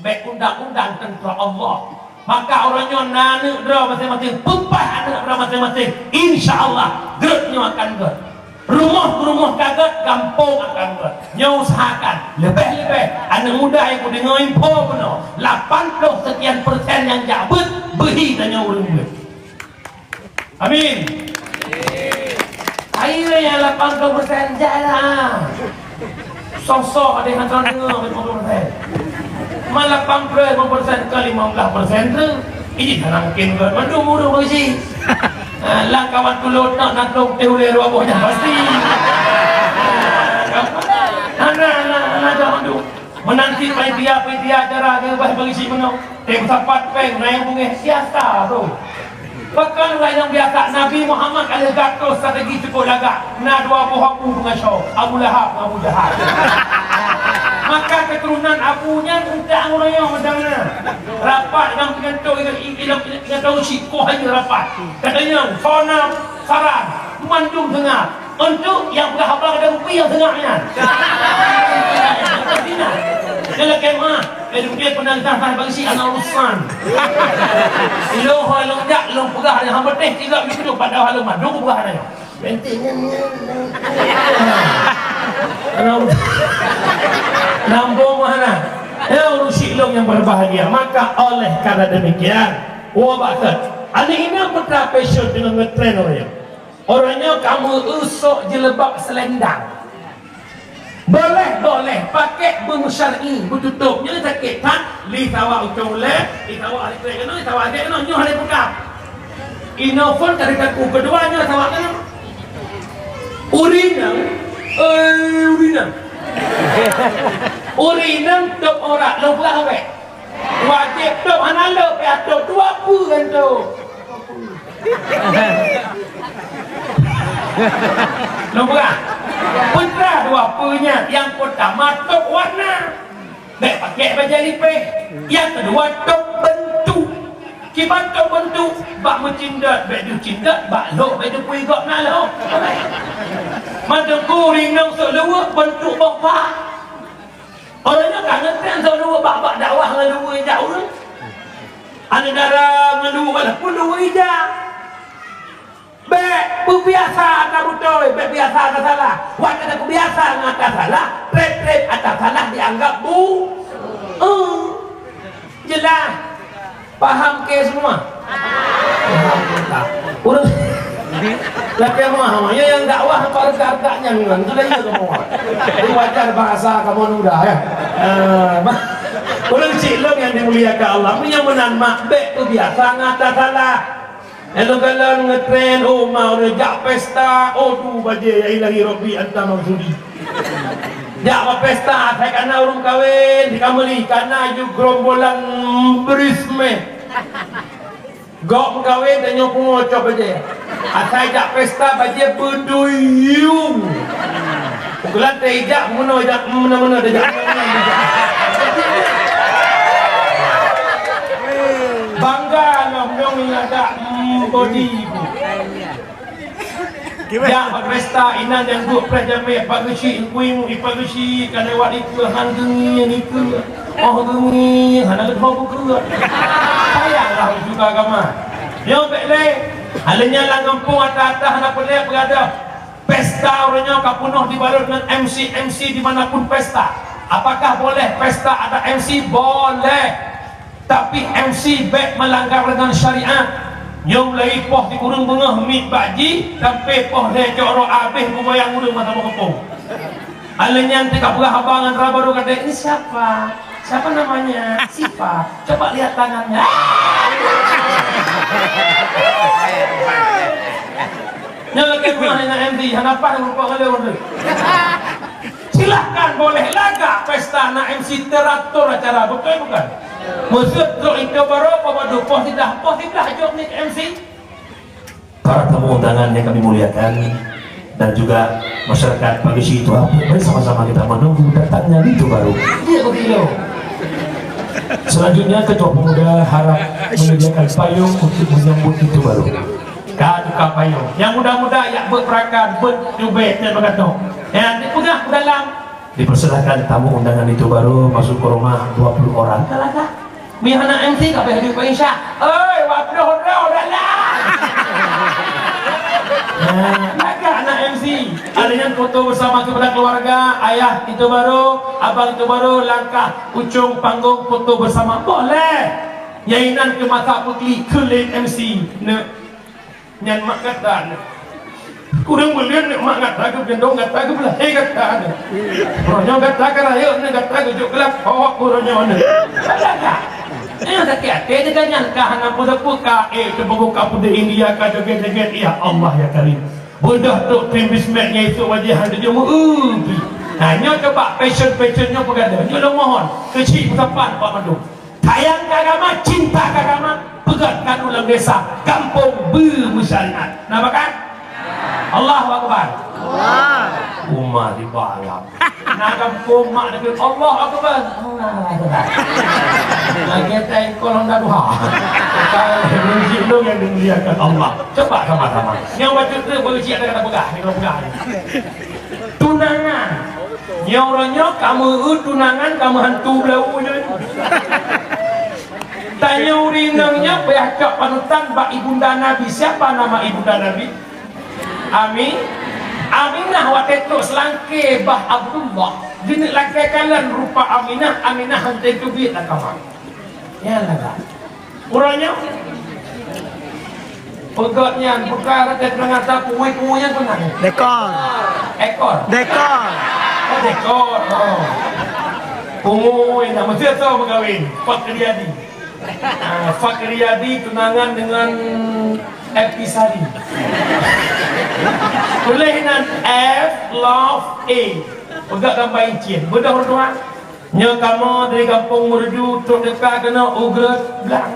Baik undang-undang tentara Allah. Maka orangnya nanek dra masing-masing, pepah anak dra masing-masing. Insya Allah gerutnya akan gerut. Rumah kaget, kampung akan usahakan lebih-lebih anak muda yang kudengar info penuh 80 sekian persen yang jabut berhi tanya urung Amin. Akhirnya yang 80% jalan. Sosok ada yang hantar dengar 50%. Malah 80% ke 15% tu. Ini tak mungkin kot. Mandu mudah bersih. Lah kawan tu lotak nak tok teulai ruabahnya pasti. Nah, mandu. Menanti panitia acara ke bagi si menang. Tengok sapat peng naik bunga siasa tu. Bahkan orang yang biasa Nabi Muhammad ada gatos strategi cukup lagak. Nak dua buah abu dengan syau. Abu Lahab, Abu Jahal. Maka keturunan abunya entah orang yang macam mana. Rapat dengan pengantuk dengan tahu sikoh hanya rapat. Katanya Fona Saran Mandung Tengah untuk yang berhabang ada rupiah yang tengahnya. Kalau kemah, dia pernah datang bagi si anak urusan. Lo halong jak, lo pegah yang hamba teh tiga minggu pada halong madu pegah dia. Pentingnya nambung mana? Ya urusi lo yang berbahagia. Maka oleh karena demikian, wabakat. Anak ini putra passion dengan ngetren orangnya. Orangnya kamu usuk jelebab selendang. Boleh pakai bunga syar'i bertutup jangan sakit tak li tawa ucung le li tawa ali kena li tawa dia kena nyoh hari buka inofon dari kaku keduanya tawa kena urinam tok ora lo buka we wajib tok analo pe atok dua pu kan tu lo buka putra dua punya yang pertama tok warna baik pakai baju lipeh yang kedua tok bentuk kibat tok bentuk bak mencindat baju cindat bak lo baju pui gok nak lo macam kuring nang selua bentuk bapak orangnya kan ngerti selua bak dakwah ngelua jauh ada darah ngelua walaupun ngelua hijau biasa tak betul, biasa tak salah. Waktu aku biasa ngata salah, trep atas salah dianggap jelas. Paham ke semua? Paham. Urus. Laki mah yang dakwah harga-harganya memang sudah itu semua. Itu wajar bahasa kamu udah ya. Urus cilok yang dimuliakan Allah punya menan makbek tu biasa ngata salah. Kalau ngetren, mau jak pesta, tu baje ya ilahi Rabbi anta maksudi. Jak pesta, saya kena urung kawin, dikameli karena you gerombolan berisme. Gok kawin dan nyok ngocok baje. Saya jak pesta baje beduyung. Bukan tejak mana dah jak. Bangga nyong ada body. Ya pesta inan yang duk prajame pagusi kuimu ipagusi kan lewat itu hanggengi niku. Oh gengi hana ke hobu ke. Sayanglah juga agama. Yo bekle halnya lang kampung atas hana pelek berada. Pesta orangnya kapunuh dibalut dengan MC dimanapun pesta. Apakah boleh pesta ada MC? Boleh. Tapi MC baik melanggar dengan syariat. Yang lagi poh di kurung bengah mit baji sampai poh lecok roh habis bubayang urung mata mengepung. Alenya nanti kapurah abangan baru kata ini siapa? Siapa namanya? Siapa? Coba lihat tangannya. Yang lagi rumah dengan MD, kenapa dengan rupa kalian? Silahkan boleh laga pesta anak MC teratur acara, betul bukan? Maksud itu baru apa poh tidak jawab nih MC. Para tamu undangan yang kami muliakan dan juga masyarakat pagi situ, mari sama-sama kita menunggu datangnya itu baru. Iya begitu. Selanjutnya Ketua Pemuda harap menyediakan payung untuk menyambut itu baru. Kaduka payung. Yang muda-muda yang berperakan, berjubet dan berkata, yang dipegang ke dalam. Dipersilakan tamu undangan itu baru masuk ke rumah 20 orang. Kalahkah? Mihana MC tak payah hidup Insya. Oi, waktu dah lah. Maka anak MC adanya foto bersama kepada keluarga, ayah itu baru, abang itu baru, langkah ujung panggung foto bersama boleh. Yainan ke mata putih kulit MC. nyan mak kata kurang belian mak kata ke gendong kata ke belah kata ada kurangnya kata ke rayo ni kata ke juk kelak bawa kurangnya ada sakit hati dia nyan kah nak puka kebuku kapu di India ka joget-joget ya Allah ya Karim bodoh tu timbis maknya itu wajah dia jemu hanya coba passion-passionnya pegada dia mohon kecil tepan Pak Mandu sayang agama cinta agama pegatkan ulang desa kampung bermusyariat nama kan Allahu Akbar Allah umat di balam nak kampung mak nak Allah Akbar lagi tak kolong dah duha kalau yang dimuliakan Allah coba sama-sama yang baca tu bercik ada kata pegah ni kalau pegah tunangan nyoranya kamu tunangan kamu hantu belau je tanya urinangnya pihak panutan bak ibunda Nabi siapa nama ibunda Nabi Amin Aminah watetu selangke bah Abdullah jenis laki kalian rupa Aminah hantai tubit lah kawan ya lah urangnya pegatnya perkara ternyata kuih-kuihnya benar ekor dekor kuih nak mesti tahu berkahwin Fakriyadi tunangan dengan Episari boleh dengan F love A pegat gambar incin bedah orang nya kamu dari kampung Merdu tok dekat kena ugret belang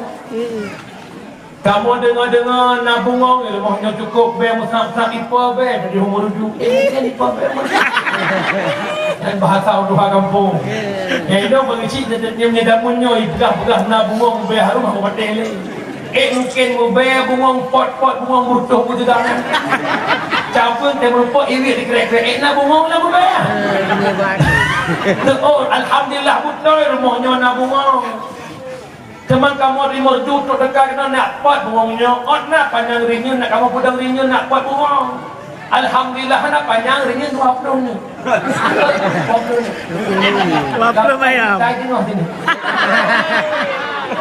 kamu dengar nabungong rumahnya cukup be musang-musang ipa be dari umur Merdu kan ipa be dan bahasa orang kampung yang itu bagi dia menyedamunnya ibah nabungong be harum aku patel mungkin mu be bungong pot bungong mutuh ku juga campur temu pot irit dikrek-krek nabungong lah be oh alhamdulillah betul rumahnya nabungong teman kamu di Merdu tu dekat kena nak pot bungongnya nak panjang ringnya nak kamu pudang ringnya nak pot bungong alhamdulillah nak panjang ringnya 20 ni 20 bayam dah tengok sini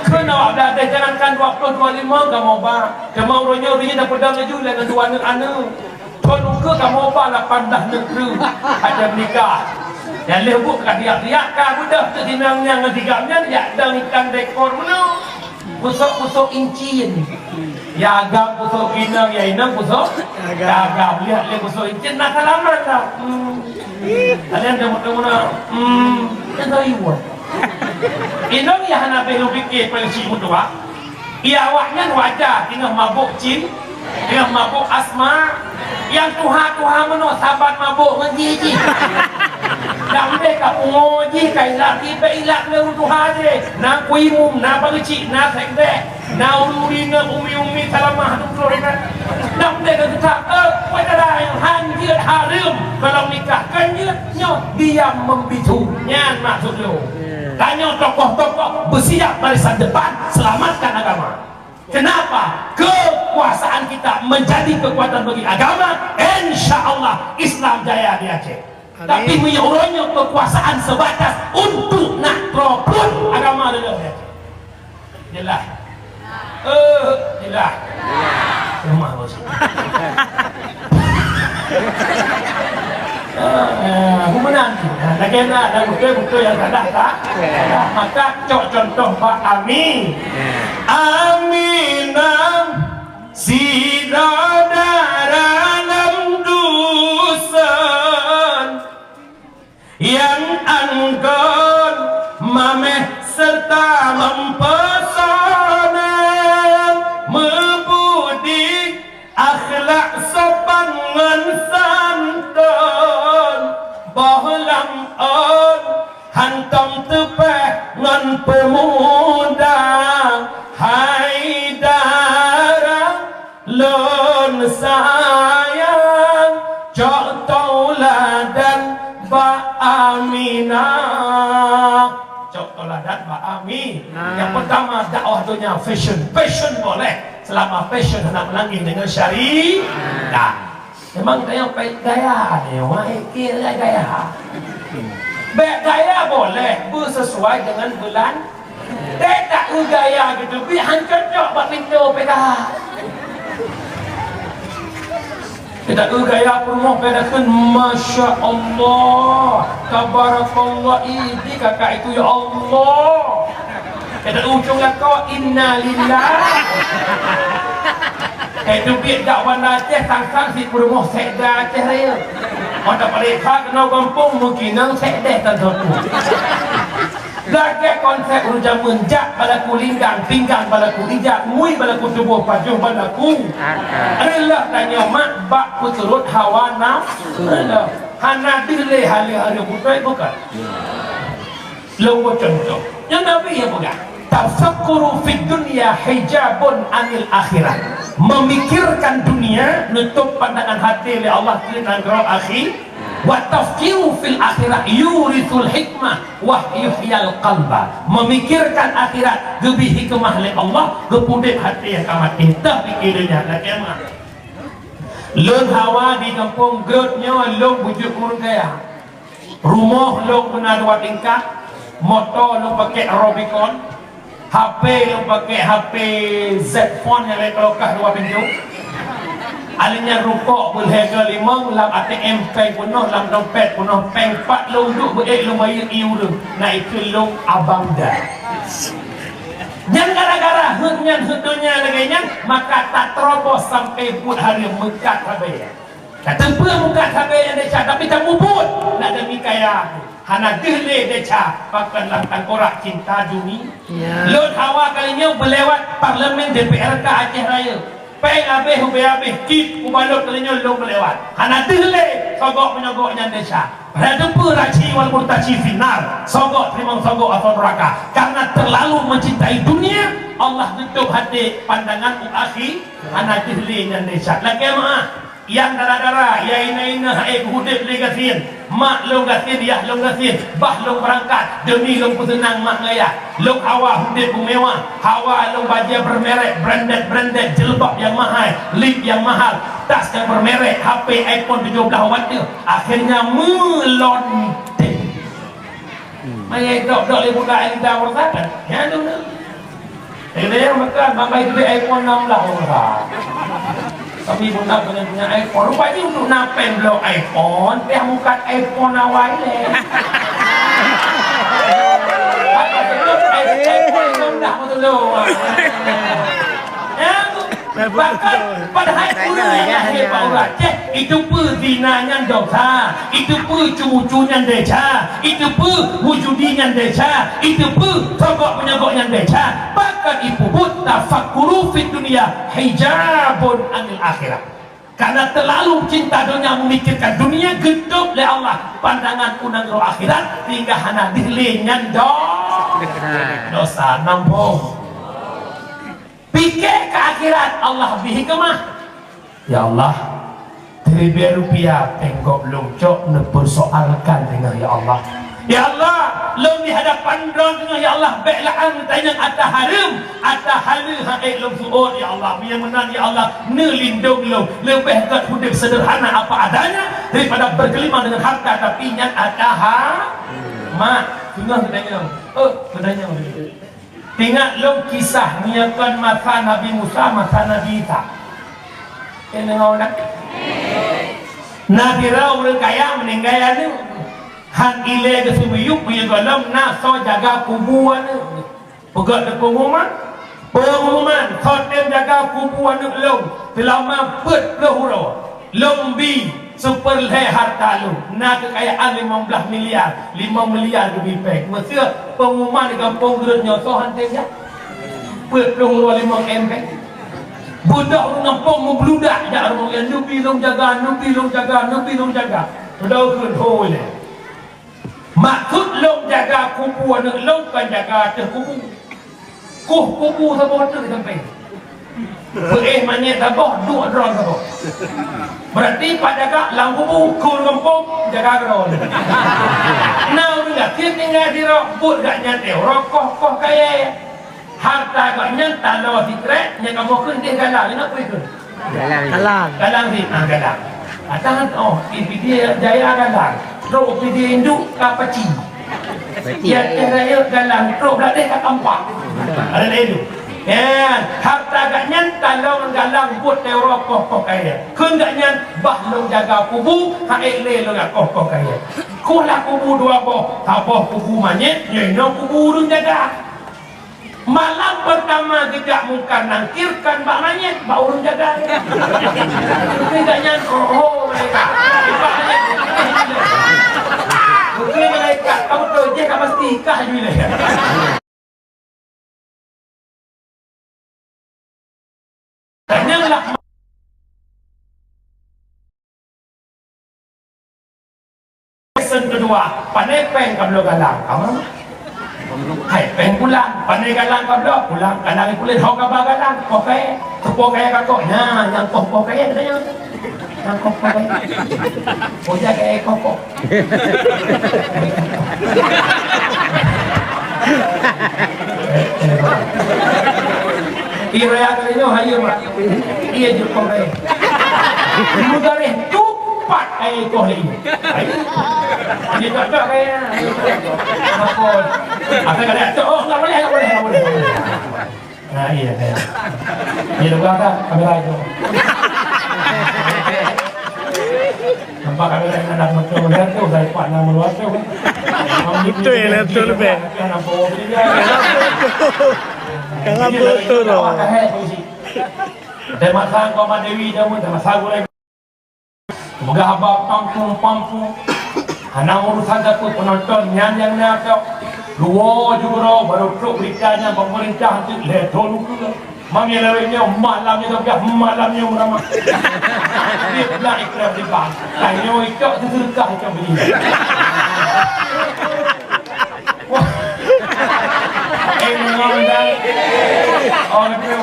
kena awak dah jangankan 20 25 kamu ba cuma ringnya dah pedang laju dengan dua anak kalau ke kamu ba 18 negeri ada nikah yang lebuk kadiak-diak ka budak tu dinangnya ngedigamnya ya dang ikan dekor mana pusok incin ya agak pusok inang ya inang pusok agak lihat le pusok incin nak lama tak kalian kamu nak yang tahu ibu inang ya hana belum fikir polisi mutua ia awaknya wajah tinggal mabuk cin tinggal mabuk asma yang tuha menuk sahabat mabuk menji dah mereka pengoji kailaki beilak le utuha je na kuimum na bagci na sekde na uri na umi salamah tu florina dah mereka tetap pada yang hanjir harum kalau nikah kannya diam membisu nyan maksud lo tanya tokoh-tokoh bersiap barisan depan selamatkan agama. Kenapa? Kekuasaan kita menjadi kekuatan bagi agama. InsyaAllah Islam jaya di Aceh. Amin. Tapi menyorongnya kekuasaan sebatas untuk nak propun agama di Aceh. Jelas. Jelas. Rumah bos. Aku menang. Lagi nak dan betul yang tak. Maka contoh Pak Amin. Aminah si dalam dusun yang angkon mameh serta mempesona membudi akhlak sopan ngan santun bahlam on hantam tepeh ngan pemuda Haidara lon sayang cok tauladan Ba Aminah cok tauladan Ba Ami. Yang pertama dakwah dunia fashion boleh selama fashion hendak menangis dengan syariah. Memang tengok baik gaya ni, gaya. Baik gaya boleh bersesuai dengan bulan. Tak gaya gitu, bihan cocok buat pintu pegang. Kita gaya rumah pedakan Masya Allah Tabarakallah ini kakak itu ya Allah. Kita ujungnya kau inna lillah. Itu biar dakwan Aceh sang-sang si rumah sekda Aceh raya. Mata mereka kena kampung mungkin nang sekda tentu. Lagi konsep rujak menjak balaku linggang, pinggang balaku ijak, mui balaku tubuh pajuh balaku. Rela tanya mak bak puturut hawa nafsu. Hana dile hari-hari bukan bukan. Lalu contoh. Yang Nabi ya bukan. Tafakkuru fid dunya hijabun anil akhirat. Memikirkan dunia nutup pandangan hati oleh Allah dan roh akhir. Wa tafkiru fil akhirat yurithul hikmah wa yuhyal qalba. Memikirkan akhirat lebih hikmah oleh Allah gepudek hati yang amat intah pikirnya nak kiamat. Lon hawa di kampung grotnya long bujuk kurang kaya. Rumah long benar dua tingkat, motor long pakai Robicon, HP long pakai HP Z phone yang lekokah dua pintu. Alinya rukuk berharga 5 lam ATM peng penuh lam dompet penuh peng 4 long duk beek long bayar iu tu nak itu long abang dah jangan gara-gara hutnya lagi maka tak terobos sampai pun hari mekat habis kata apa mekat habis yang dia tapi tak mubut nak demi kaya hana gele dia pakai lantang korak cinta dunia Lord Hawa kalinya berlewat parlimen DPR ke Aceh Raya peng habis habis kit ubalok kalinya long melewat hana dile sogok menyogoknya desa pada peraci wal murtaci final sogok terima sogok atau neraka karena terlalu mencintai dunia Allah tutup hati pandangan akhir hana dile nya desa lagi mah yang darah-darah ya ina hudip legasin mak long gasin ya long gasin bah long berangkat demi long pesenang mak ngaya long hawa hudip mewah hawa long baju bermerek branded jilbab yang mahal lip yang mahal tas yang bermerek HP iPhone 17 watt akhirnya melontek mai dok le buka ida wartakan ya dong ini makan mamai gede iPhone 16 orang kami punya iPhone rupanya untuk napen lo iPhone dia bukan iPhone awal le iPhone dah betul lo bahkan pada hari punya hebat itu perzinanya dosa itu cucunya desa itu wujudinya desa itu sogok penyogoknya desa bahkan ibu tafakkuru fid dunia hijabun anil akhirat karena terlalu cinta dunia memikirkan dunia gedung oleh Allah pandangan kunang roh akhirat hingga hana dilenyan dosa nampung pikir ke akhirat Allah bihikmah ya Allah Rp1.000 tengok lungcok mempersoalkan dengan ya Allah ya Allah lom di hadapan drone dengan ya Allah baiklah tanya atas harum atas halu haik lom suud ya Allah biar menang ya Allah nelindung lom lebih kat hidup sederhana apa adanya daripada bergelimang dengan harta tapi yang atas mak tengah tanya tanya tengok lo kisah niakan masa Nabi Musa, masa Nabi Isa. Ini orang Nabi Raul kaya meninggal ni. Han ile ke sumiyuk punya dalam nak so jaga kuburan ni. Pegat de pengumuman, khotem jaga kuburan ni lo. Selama pet lohuro. Lombi super leh harta lu nak kekayaan 15 miliar 5 miliar lebih pek masa pengumuman di kampung gerutnya so hantar ya pet lu 5 M pek budak orang kampung membludak jak orang yang nubi long jaga udah kun hole maksud long jaga kubu anak long kan jaga kubu sabot tu sampai mana sabot dua drone sabot berarti pada kak lampu ukur kampung jaga drone now enggak tinggal di rokok gak nyantai rokok kok kaya harta gak nyantai lawa fitrek yang kamu kunti galang ini apa itu? galang sih galang atahan dia jaya galang rok dia induk kapaci ya raya galang rok berada kat kampak ada itu Ya, harta gaknya kalau galang buat rokok kok kaya. Kun gaknya bah long jaga kubu, hae le lo kok kaya. Kula kubu dua boh, taboh kubu manyet, nyono kubu urung jaga. Malam pertama tidak muka nangkirkan bak manyet, bak urung jaga. Kun gaknya oh mereka. Bak manyet. Kun mereka kamu tu je kamu pasti kah juga. Tanyalah lesson kedua, pandai peng kablo galang. Kamu? Hai peng pulang, pandai galang kablo pulang, galang pulang hok kablo galang. Kokai, tepuk kaya kakok. Nah, yang kokok kaya katanya. Yang kokok kaya. Oja kaya kokok. Iya katanya hayu mak. Iya juga kaya. Mudare tupat kaya kau ini. Ini tak tak kaya. Apa? Apa kata? Oh, nggak boleh. Nah iya. Ini juga ada kamera itu. Nampak kamera yang anak macam mana tu? Dari Pak Nama luar tu. Itu yang tu lebih. Nampak beli dia. Kangen betul loh. Dan masa kau Dewi dah pun masa gulai. Moga abang pampung. Anak urusan dapur penonton yang nak. Luar juga baru truk beritanya pemerintah tu leton juga. Mami lawanya malamnya tu dah malamnya ramai. Dia nak ikrar di bang. Kayu ikut terkah macam begini. Ngomong oh tu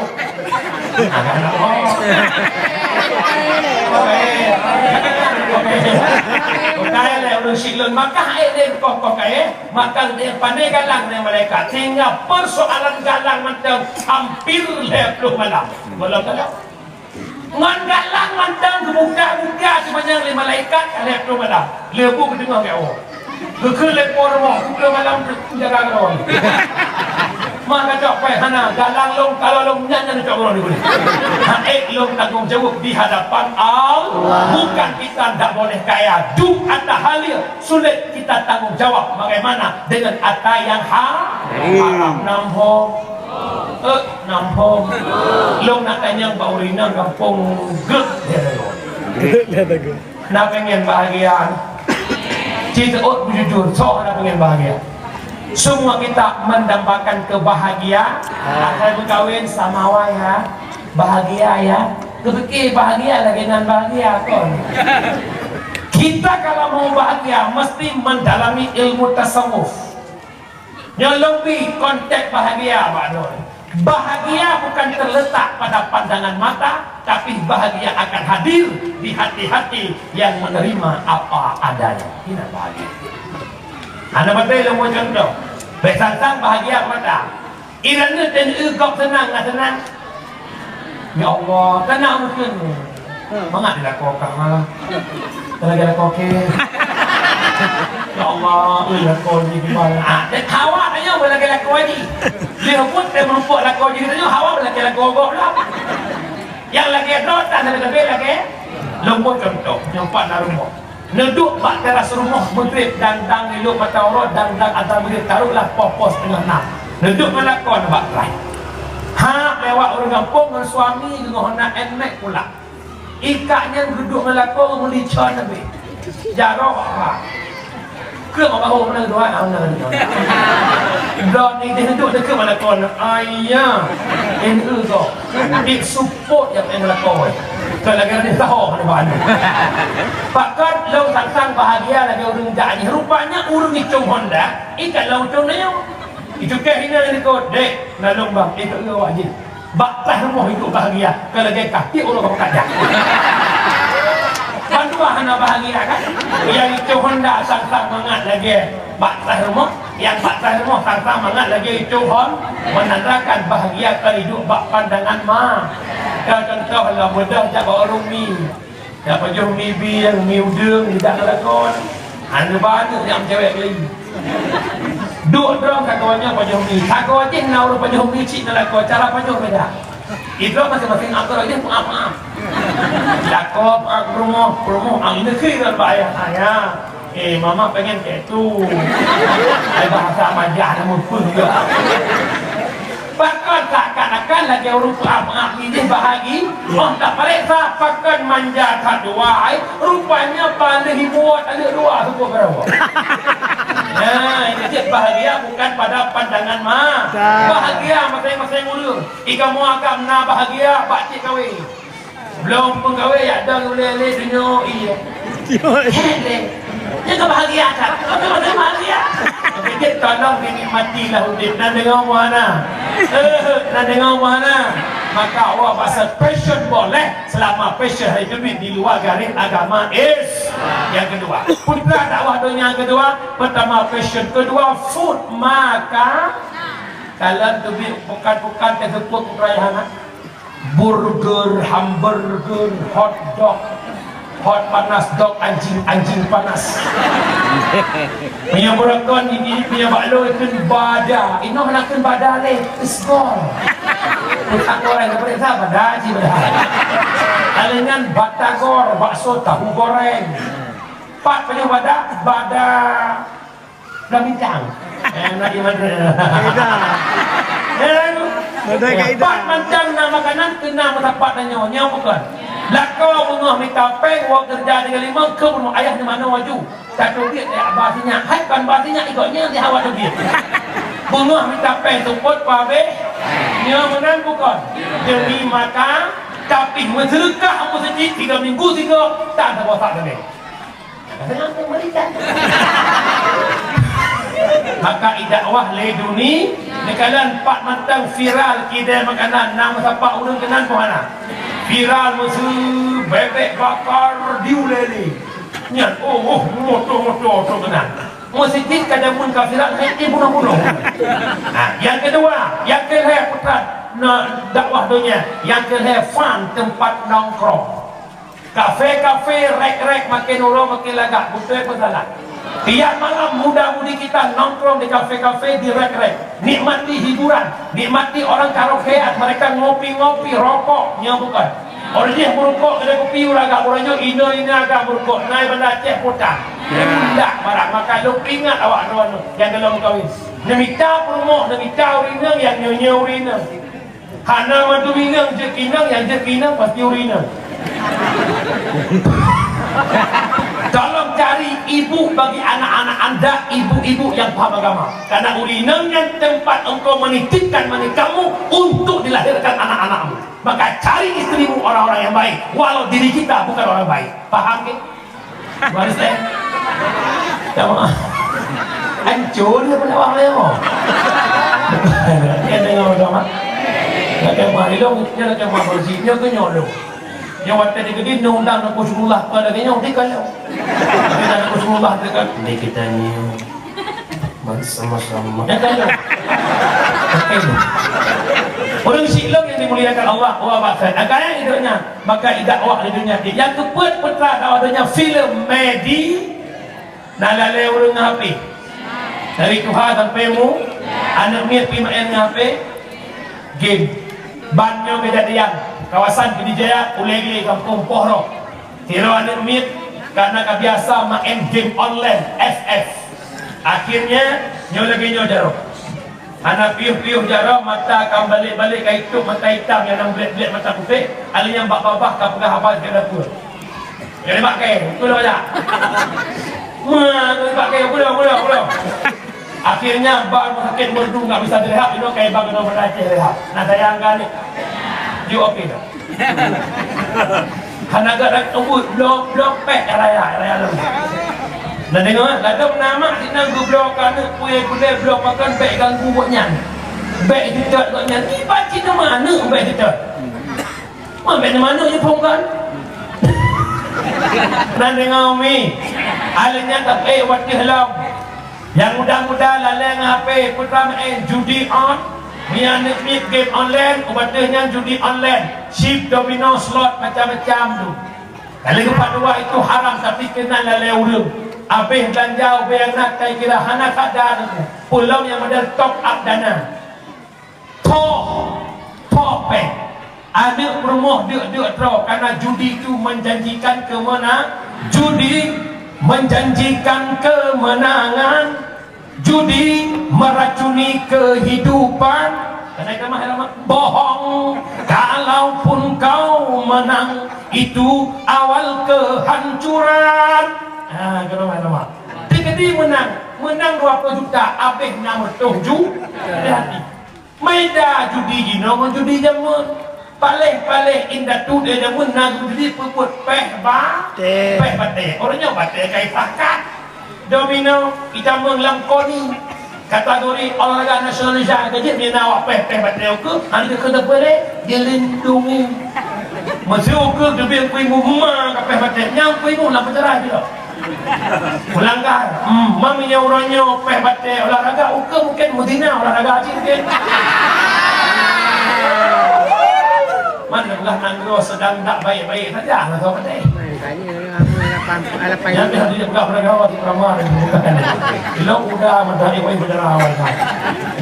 kaya le urang silon maka dia kok kaya maka dia pandai galang dengan mereka sehingga persoalan galang macam hampir lepluh malam ngan galang macam buka sepanjang lima malaikat lepluh malam lepu kedengar ke awak ke lepor mo ke malam jaga kawan maka cok pai hana galang long kalau long nyanyi cok orang ni long tanggung jawab di hadapan Allah. Bukan kita tidak boleh kaya du ada halil sulit kita tanggung jawab bagaimana dengan harta yang haram nampong long nak tanya Mbak Urina kampung gek nak pengen bahagia cerita jujur sok nak pengen bahagia. Semua kita mendambakan kebahagiaan. Saya berkahwin sama awak ya, bahagia ya. Kepikir bahagia lagi dengan bahagia kon. Kita kalau mau bahagia mesti mendalami ilmu tasawuf. Yang lebih konteks bahagia Pak Nur. Bahagia bukan terletak pada pandangan mata, tapi bahagia akan hadir di hati-hati yang menerima apa adanya. Ini bahagia. Anda betul yang mau contoh. Besantang bahagia pada. Irana dan kau senang, tak senang. Ya Allah, tenang mungkin. Mangat dia kau malah. Lagi kau ke. Ya Allah, kau ni gimana? Dan hawa tanya boleh lagi kau ni. Dia pun dia menumpuk kau jadi tanya hawa boleh lagi kau lah. Yang lagi ada tak ada lagi. Lembut contoh, yang pak narumah. Neduk bak teras rumah maghrib dandang elok mata orang dandang atas maghrib taruhlah popos tengah nak neduk melakon bak lain lewat orang kampung dengan suami dengan nak enek pula ikatnya duduk melakon melicon nabi jarok ke bahu mana dua mana dot ni dia duduk dekat melakon ayah NU tu big support yang melakon kalau lagi dia tahu mana mana pakat lau sang bahagia lagi urung jadi rupanya urung itu Honda ikan lau tu ni itu ke hina ni ko dek nalung bang itu ke wajib baktah rumah itu bahagia kalau lagi kaki urung kau kaja pandua hana bahagia kan yang itu Honda sang mangat lagi baktah rumah yang baktah rumah sang mangat lagi itu Honda menandakan bahagia hidup bak pandangan mah. Kalau contoh lah mudah tak bawa rumi dapat jauh mibi yang mi udang tidak ngelakon ada banyak yang cewek lagi Duk drong kawannya pajong ni. Kawan je naur pajong ni cik nak lakukan cara pajong beda. Itu masing-masing aktor aja maaf. Lakop promo ini kira bayar saya. Mama pengen kayak tu. Bahasa majah namun pun juga. Bahkan seakan-akan lagi rupa ini bahagi. Tak periksa pakan manja kedua. Rupanya paling buat ada dua semua berapa. Jadi bahagia bukan pada pandangan mah. Bahagia masing-masing ulur. Ika mau agak na bahagia pakcik kahwin. Belum pun kahwin ya dah lele dunia iya. Jangan bahagia kan? Macam bahagia. Kita tolong dinikmatilah hidup. Nak dengar mana? Nak dengar mana? Maka awak pasal passion boleh selama passion itu di luar garis agama is yang kedua. Putra dakwah dunia yang kedua, pertama passion, kedua food, maka kalian tu bukan tersebut perayaan burger, hamburger, hot dog, hot panas dog, anjing panas. Punya berakon ini punya baklo itu bada. Ino nak bada le, skor. Tak goreng perintah pada haji pada. Alengan batagor, bakso tahu goreng. Pak punya bada bintang. Nak di mana? Pak macam nama makanan kena mendapat nyonya bukan. Lakau bunga minta peng wak kerja dengan lima ke bunga ayah di mana waju. Tak tahu dia abasinya. Hai kan basinya ikutnya di hawa dia. Bunga minta peng tumput pabe. Nya menang bukan demi makan tapi mensedekah masjid 3 minggu tak ada bosak lagi. Kadang aku merikan. Maka dakwah leduni nekalan pak mantang viral kidai makanan nama siapa ulun kenan pohana. Viral musu bebek bakar diuleli. Nya motor kenan. Masjid kadang pun kafirat ini bunuh-bunuh. Yang kedua, yang ketiga putra dakwah dunia, yang ketiga fun tempat nongkrong. Kafe-kafe rek-rek makin orang makin lagak, betul apa salah? Tiap malam muda-mudi kita nongkrong di kafe-kafe di rek-rek, nikmati hiburan, nikmati orang karaokean, mereka ngopi-ngopi, rokoknya bukan. Orang dia merokok kedai kopi uraga orangnya ina agak merokok naik benda Aceh putah. Tidak marah maka lu ingat awak kawan yang dalam kawin. Nemita promo, nemita urina yang nyonya urina. Hana madu minang jekinang yang jekinang pasti urina. Tolong cari ibu bagi anak-anak anda, ibu-ibu yang paham agama. Karena urinanya tempat engkau menitipkan kamu untuk dilahirkan anak-anakmu. Maka cari istrimu orang-orang yang baik, walau diri kita bukan orang baik. Paham ke? Baris saya. Ya maaf. Hancur dia pun awak dia mau. Dia dengar agama. Dia kemah dia dong, dia kemah bersih, dia kenyolong. Yang waktu dia gede undang nak Rasulullah pada kenya dia kalau. Kita nak Rasulullah dekat ni kita ni sama-sama. Ya kalau. Orang Islam yang dimuliakan Allah bahkan agaknya hidupnya maka dakwah di dunia dia. Yang keempat putra dakwah dunia filem medi nalale urang ngapi. Dari Tuhan sampai mu anak mir pi main ngapi game banyo kejadian kawasan Pidijaya Ulegi Kampung Pohro tiro anak mir karena kebiasa main game online FF akhirnya nyolegi jaro anak piuh-piuh jaro mata akan balik-balik ke itu mata hitam yang nang belet-belet mata putih alihnya bak-babah ke pegah hafal ke dapur jadi pakai itu dah banyak pakai pulau akhirnya bang sakit merdu nggak bisa direhab itu kayak bang nomor Aceh rehab nah sayangkan ni you okay tak karena agak tunggu blok pek raya lalu nah tengok ladang nama di nang blok kan puye blok makan pek ganggu buatnya pek kita buatnya ni baca di mana pek kita pek di mana je pun kan nah tengok mi alanya tak waktu halam yang muda-muda laleng HP putra main judi on dia nak game online ubatnya judi online chip domino slot macam-macam tu kalau keempat dua itu haram tapi kena laleng urang Habis belanja yang nak kira hana kadar pulau yang ada top up dana. Topeng. Ada rumah dia draw karena judi itu menjanjikan judi menjanjikan kemenangan, judi meracuni kehidupan. Karena bohong, kalaupun kau menang itu awal kehancuran. Jadi menang 20 juta, habis 60 juta. Maida judi jino, judi jamun. Paling indah tu dia menang judi puput peh bate. Orangnya bate kayak pakat. Domino kita menglangkoni kategori olahraga nasional Indonesia. Jadi dia nawak peh bate ke, anda kena boleh dia lindungi. Masih ke dia kui mumma kapeh bate nyam kui mu lampu cerah juga. Melanggar. Maminya orangnya peh bate olahraga uke mungkin Medina olahraga mungkin. Mana belah nangro sedang tak baik-baik saja lah kau pandai. Yang dia belah beragama di Pramar kalau udah mentari baik berjalan kan.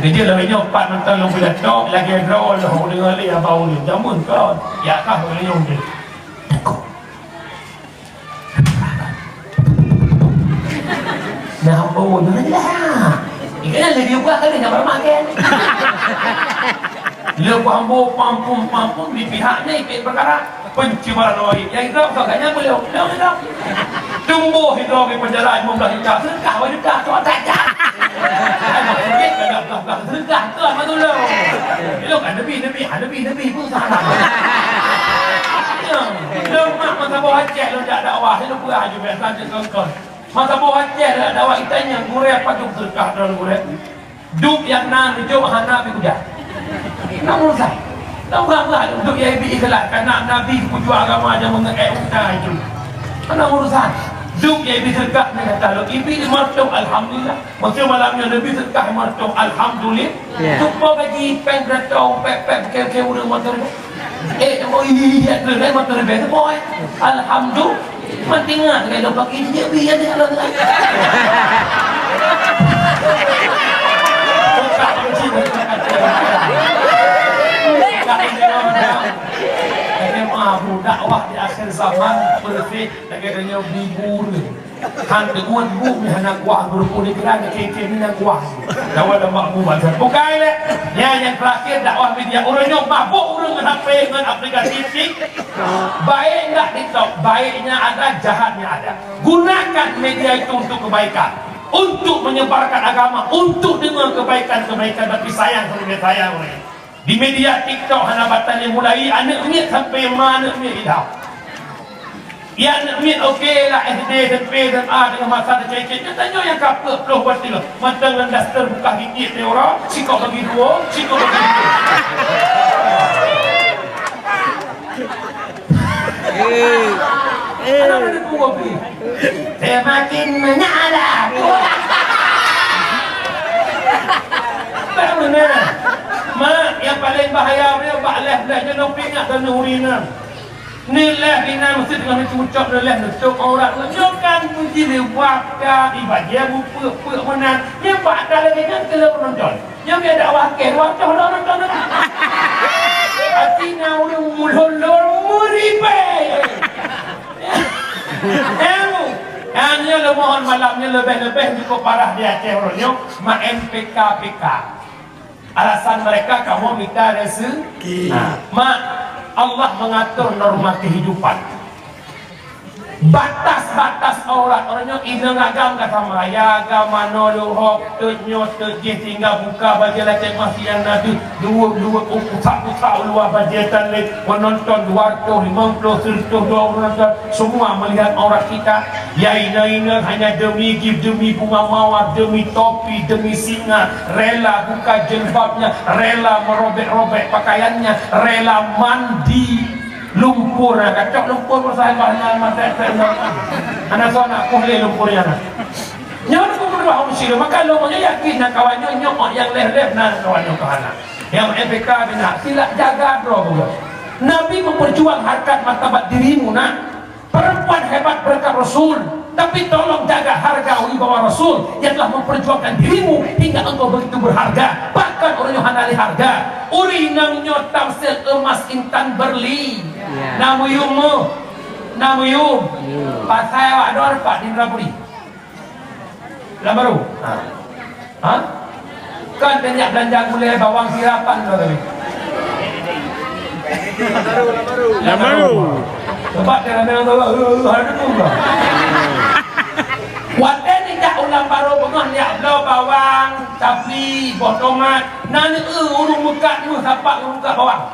Jadi dia lebihnya 4 nonton lu boleh dok lagi draw lu dengan dia bau ni jamun kau. Ya kah boleh nyong dia. Nah, oh, jangan lah. Ikan lagi buat kali nak bermakan. Lepas pampung di pihaknya ikut perkara pencemaran air. Yang itu agaknya boleh tumbuh itu di penjara 15 juta. Sedekah sedekah tu tak jah. Mungkin kalau sedekah tu apa tu lo? Lo kan lebih pun salah. Lo mak masa bawa cek lo tak dakwah lo pura je biasa je kongkong. Masa bawa cek lo dakwah itanya gureh apa tu sedekah dalam gureh. Duk yang nan jom hana pi kuda. Namun saya tahu apa untuk yang ikhlas karena Nabi pejuang agama yang mengeksekusi itu. Mana urusan? Duk yang sedekah dengan kalau ibi martum alhamdulillah. Maksud malamnya Nabi sedekah martum alhamdulillah. Tupa gaji peng gratau pep ke urang motor. Oh iya tu lain motor beda boy. Alhamdulillah. Mantingan kalau pakai dia biar dia lah. Dakwah di akhir zaman bersih katanya bibur kan dengan bumi anak kuah berpuluh kerana keke ni nak kuah dakwah lemak buat bukan le yang terakhir dakwah media orangnya mabuk orang dengan HP dengan aplikasi tik baik enggak TikTok baiknya ada jahatnya ada gunakan media itu untuk kebaikan untuk menyebarkan agama untuk dengan kebaikan tapi sayang orang di media TikTok hana batang yang mulai anak ni sampai mana ni hidup. Ya anak ni okey lah SD dan P dan A dengan masa ada cecet. Tanya yang kapal peluh buat dia. Matang dan daster buka gigit dia orang. Sikau bagi dua, sikau bagi dua. Anak ada buah pi. Semakin menyala. Bagaimana? Mak yang paling bahaya dia bakleh belahnya noping nak dan urina. Ni leh bina mesti dengan cucuk leh nucuk orang. Nyokan puji lewaka ibadah bupe menang. Dia buat lagi kan kalau penonton. Yang dia ada wakil nonton. Artinya orang mulhulur muripe. Hanya mohon malamnya lebih cukup parah di Aceh orangnya mak MPK. Alasan mereka kamu minta rezeki. Mak Allah mengatur norma kehidupan. Batas-batas orangnya inang agam kata maya agama noluhok tujnyo tujih tinggal buka bagi lecek masih yang nabi dua pusak luar bajetan lek menonton 250 100 200 semua melihat orang kita ya ina hanya demi bunga mawar demi topi demi singa rela buka jilbabnya rela merobek-robek pakaiannya rela mandi lumpur kacok lumpur persahabatnya mata anak nak kulit lumpurnya nyawa aku berdua mesti maka lo yakin nak kawannya nyok yang leh-leh nan kawannya kahana yang MPK bina sila jaga bro Nabi memperjuang harkat martabat dirimu nak perempuan hebat berkat Rasul Tapi tolong jaga harga wibawa Rasul yang telah memperjuangkan dirimu hingga engkau begitu berharga. Bahkan orang yang handali harga uri nang nyotam sel emas intan berli namu yum pasai wador pak di Indrapuri lah baru kan banyak belanja gulai bawang sirapan tadi baru sebab dia ada enggak wadah ni tak ulang baru bengah liat belau bawang cabai botomat nani urung muka ni sapak muka bawang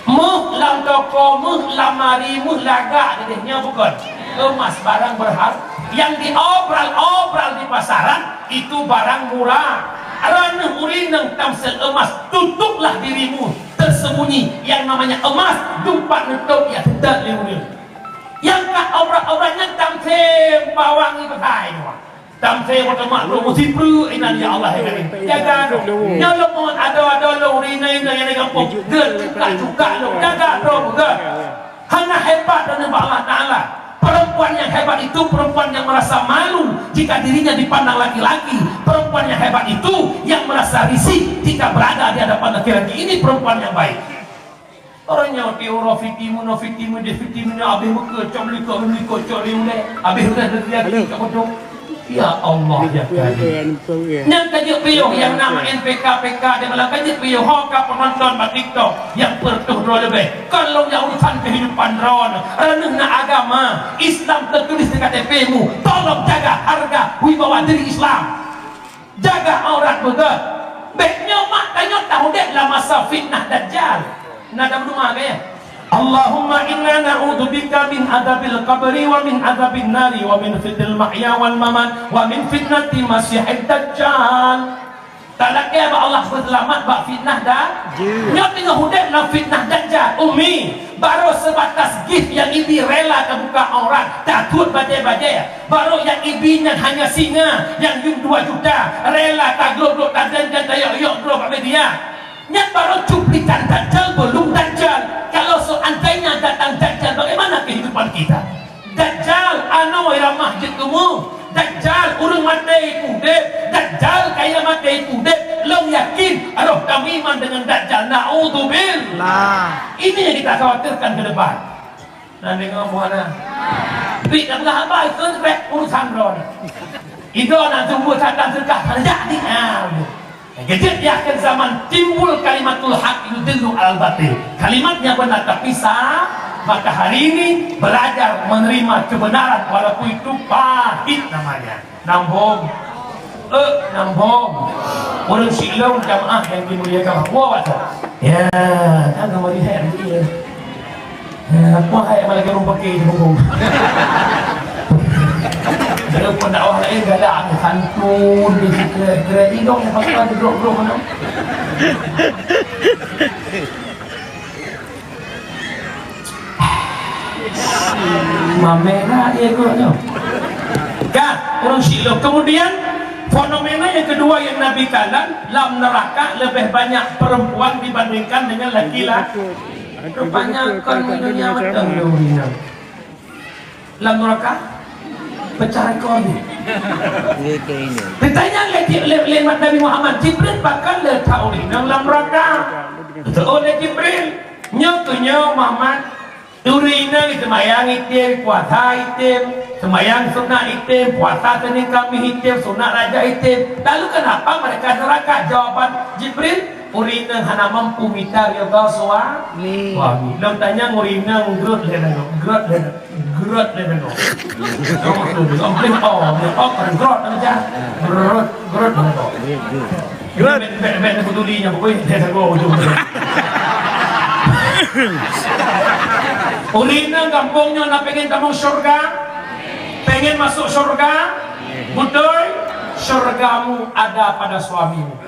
muh lam toko muh lamari muh lagak dedehnya bukan emas barang berharga yang diobral di pasaran itu barang murah ranah urinang tamsel emas tutuplah dirimu tersembunyi yang namanya emas dumpat nutup ya tidak liurin yang kak obrak-obraknya tamsel bawang itu hai tamsel otomak lu mesti pru inan ya Allah jaga nyolok mohon ada lu urinai yang di kampung gen cuka lu jaga bro bukan hanya hebat dan Allah Ta'ala. Perempuan yang hebat itu perempuan yang merasa malu jika dirinya dipandang laki-laki. Perempuan yang hebat itu yang merasa risih jika berada di hadapan laki-laki. Ini perempuan yang baik. Orangnya tiuro fitimu no fitimu de fitimu abih muka comliko coli ule abih udah terjadi kamu ya Allah ya Karim. Yang kaji piyo yang nama NPK dia malah kaji piyo hoka penonton di TikTok yang pertuh lebih. Kalau yang urusan kehidupan ron, renungna agama Islam tertulis di KTP-mu. Tolong jaga harga wibawa diri Islam. Jaga aurat betul. Baiknya mak tanya tahu dek lah masa fitnah dajjal. Nada rumah kaya. Allahumma inna na'udzubika min adzabil qabri wa min adzabin nari wa min fitnil mahya wal mamat wa min fitnati masyihid dajjal. Tak kaya Allah selamat bak fitnah dah. Nyok tengah hudat lah fitnah dajjal. Umi baru sebatas gift yang ibi rela terbuka aurat takut badai-badai. Baru yang ibinya hanya singa yang 2 juta rela tak glok tak dan yok glok dia. Yang baru cuplikan dajjal belum dajjal. Kalau seandainya datang dajjal, bagaimana kehidupan kita? Dajjal anu ramah jekumu. Dajjal urung mati pudek. Dajjal kaya mati pudek. Long yakin aduh kami iman dengan dajjal. Na'udzubillah. Ini yang kita khawatirkan ke depan. Nanti ngomong mana? Bik tak boleh apa itu urusan ron. Itu nak tunggu sadar sedekah jadi. Jadi akhir zaman timbul kalimatul haq yudillu al batil. Kalimatnya benar tapi sah. Maka hari ini belajar menerima kebenaran walaupun itu pahit namanya. Nambong. Orang silong jamaah yang dimuliakan Allah. Ya, kan mau lihat dia. Apa hai malah kerung pakai di punggung. Kalau pendakwah lain gak ada santun di kira hidung yang pakai duduk mana. Mamena dia kurangnya. Kan orang silap. Kemudian fenomena yang kedua yang Nabi katakan dalam neraka lebih banyak perempuan dibandingkan dengan laki-laki. Kebanyakan dunia betul dunia. Dalam neraka pecah rekor ni. Ditanya lewat Nabi Muhammad, Jibril bakal letak orang dalam neraka. Oleh Jibril, nyokunya Muhammad, urina semayang itim, puasa itim, semayang sunnah itim, puasa Senin Kamis itim, sunnah Raja itim. Lalu kenapa mereka neraka? Jawaban Jibril, urina hana mampu minta rida suami. Lalu tanya urina ngerut gerot dia tengok. Komplain kan gerot aja. Gerot tengok. Gerot ben pedulinya pokoknya dia tengok ujung. Ulina kampungnya nak pengen kamu surga? Pengen masuk surga? Betul? Surgamu ada pada suamimu.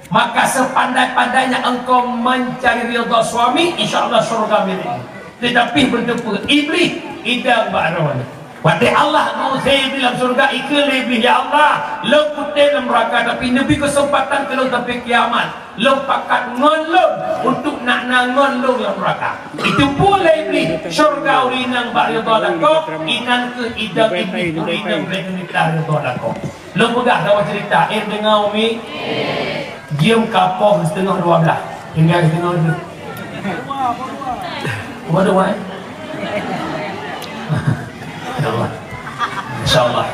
Maka sepandai-pandainya engkau mencari ridha suami, insya Allah surga milikmu. Tetapi bentuk iblis idang ba'ron Wadai Allah mau saya bilang surga ikut lebih ya Allah lo putih dalam neraka tapi lebih kesempatan kalau sampai kiamat lo pakat ngon untuk nak nangon lo dalam neraka itu pun lebih surga urinang bari dolako inan ke idam iblis urinang begenita dolako lo pegah dalam cerita dengar umi gium kapok setengah 12 hingga setengah 2 waduh Allah InsyaAllah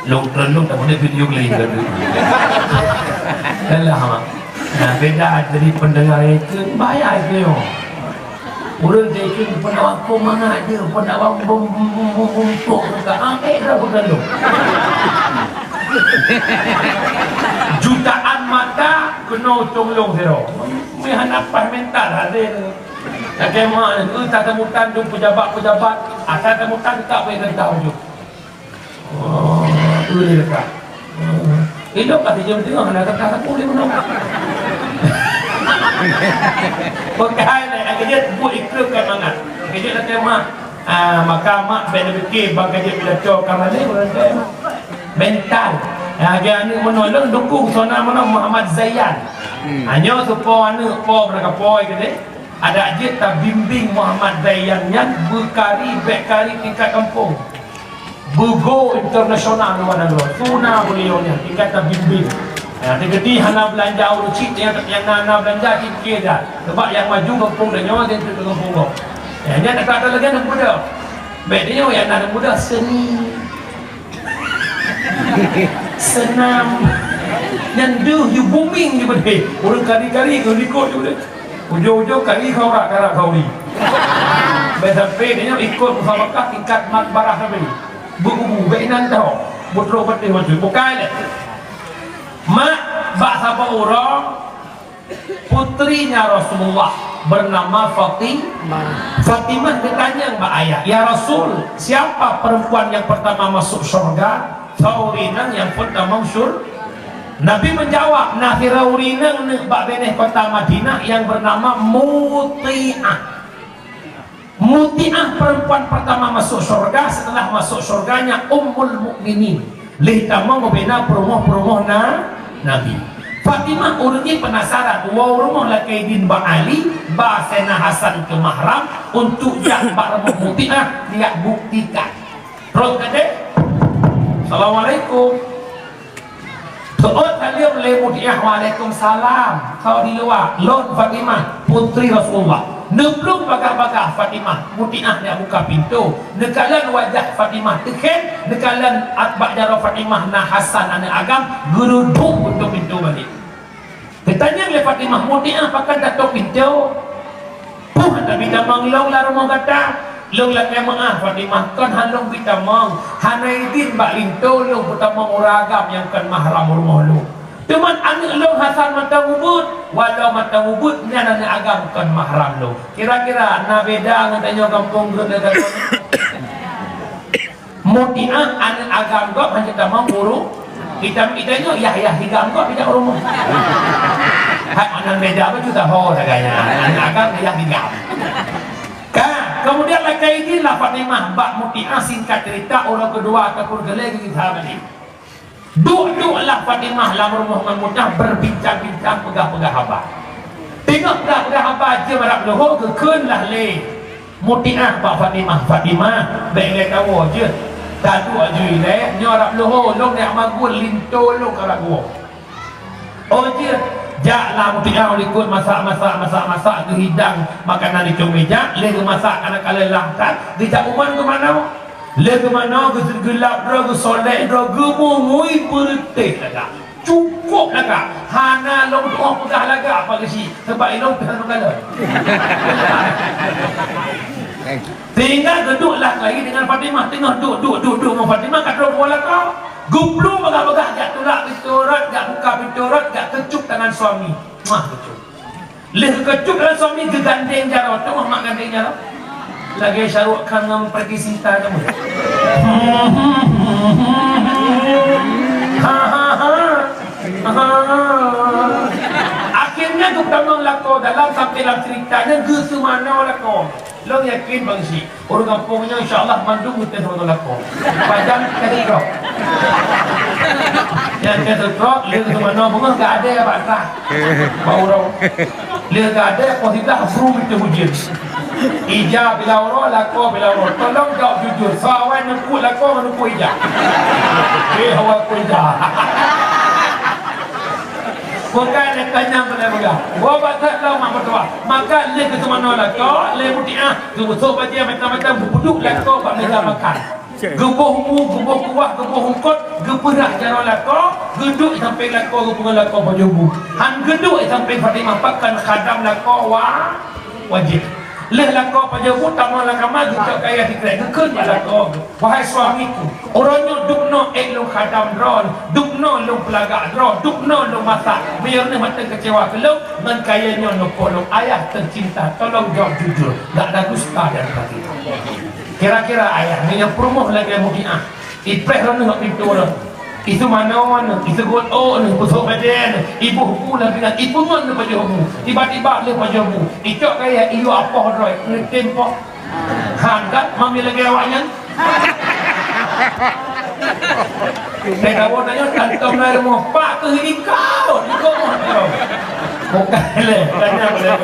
Long tak boleh video lain kan Alah nah beda dari pendengar itu bayar itu yo orang dia itu pernah aku mana dia pernah bom bumpuk ke ambil dah bukan lo jutaan mata kena tolong zero mihan apa mental ada bagaimana tak temukan tu pejabat asal temukan tak boleh tahu juga oh boleh dekat hidup kat jam tengah kena kata boleh menang pakai ni dia buat ikut kat mana dia nak tema maka mak benefit bagi dia bila cok kamar ni mental dia ni menolong dukung sona mana Muhammad Zayan hanya supaya ni po berapa poin ke ada je tak bimbing Muhammad Zayan yang bekari tingkat kampung Bugo internasional mana lo suna beliaunya tingkat tak bimbing jadi hana belanja urucit yang hana belanja cikir dah sebab yang maju kampung dan nyawa dia tu kampung kau dia nak kata lagi anak muda bedanya yang anak muda seni senam yang you booming gitu deh orang kari-kari kau ikut juga ujung-ujung kali kau rak kau ni sampai dia ikut musabakah tingkat makbarah sampai buku benan tau betul betul macam bukan mak siapa orang putrinya Rasulullah bernama Fatimah ditanya mbak ayah ya Rasul siapa perempuan yang pertama masuk surga Saurinang yang pertama surga Nabi menjawab nah Firaurinang bak beneh kota Madinah yang bernama Muti'ah perempuan pertama masuk surga setelah masuk surganya Ummul Mukminin lihtamang membina perumoh Nabi Fatimah urutnya penasaran rumah Lakaidin Bak Ali Ba Sena Hasan ke Mahram untuk Ja'bar Muti'ah dia buktikan terus kata Assalamualaikum kalian boleh Muti'ah Waalaikumsalam kau di luar Lord Fatimah putri Rasulullah nebelum bakar-bakar Fatimah Muti'ah dia buka pintu nekalan wajah Fatimah tekan nekalan atbak jara Fatimah na Hasan anak agam geruduk untuk pintu balik ketanya oleh Fatimah Muti'ah pakai datuk pintu Nabi tamang long lah rumah kata long lah kemah Fatimah kan halong bitamang hanaidin bak linto long pertama uragam yang kan mahram rumah lu teman anak long Hasan mata ubud walau mata ubud ni anak agam kan mahram lu kira-kira na beda ngatanya kampung gerda Muti'ah anak agam kau hanya tamang buruk kita Yahya higam kau tidak rumah anak beda apa juga ho agaknya anak agam Yahya higam kemudian Lakaidin lah Fatimah bak Muti'ah singkat cerita orang kedua ataupun kelagi kita balik duduk lah Fatimah lah rumah Muti'ah berbincang-bincang pegah-pegah haba tengok pegah-pegah haba je marap lohor kekun lah le Muti'ah bak Fatimah baik tahu je tak tu aja le nyorap lohor long nak magul linto long karak gua oh je jaklah Muti'ah ikut masak ke hidang makanan di meja le ke masak anak kalelah kan dijak uman ke mana le ke mana ke gelap ro ke soleh ro gemui berteh laga cukup laga hana long doa pegah laga apa ke si sebab long pegah kala tinggal duduklah lagi dengan Fatimah tengah duduk dengan Fatimah kat bola kau gublu bagah-bagah gak tolak pinturat gak buka pinturat gak kecup tangan suami kecup leh kecup tangan suami gegandeng jaro tu mak gandeng jaro lagi syarukan ngam pergi sinta kamu akhirnya tu tamang lako dalam sampai dalam ceritanya ke semana lako Lo yakin bang si orang kampungnya insyaAllah mandung kita sama lako. Padang kali drop. Yang kata drop, lihat ke mana bunga tak ada apa tak. Bau rau. Lihat tak ada, kau tidak fru itu hujan. Ijab bila orang, lako bila orang. Tolong jawab jujur. Sawan nukul lako, nukul ijab. Hawa ku ijab. Bukan nak tanya pada mereka. Wabak tak tahu mak bertua. Maka le ke mana lah kau le mutiah. Gebutuh baca macam-macam duduk lah kau bak mereka makan. Gebuhmu, gebuh kuah, gebuh hungkot, geberak jalan lah kau. Geduk sampai lah kau gebuh lah kau bajumu. Han geduk sampai Fatimah pakan khadam lah kau wajib. Leh lah kau pajumu tamu lah kamar kita kaya dikira. Gekun lah kau. Wahai suamiku, orangnya dukno lu khadam ron, dukno lu pelagak ron, dukno lu masak. Biar ni mata kecewa kalau mengkayanya lu kolong ayah tercinta. Tolong jawab jujur, tak ada dusta dan hati. Kira-kira ayah ni yang promoh lagi mukiah. Ipeh ron nak pintu ron. Itu mana itu gol ni busuk badan ibu hukum lah bilang ibu ngon lu pajumu tiba-tiba lu pajumu itu kayak iyo apa roy ni tempo hangat mami lagi awaknya saya kau tanya kantong dari mau pak tu ini kau mau bukan le tanya boleh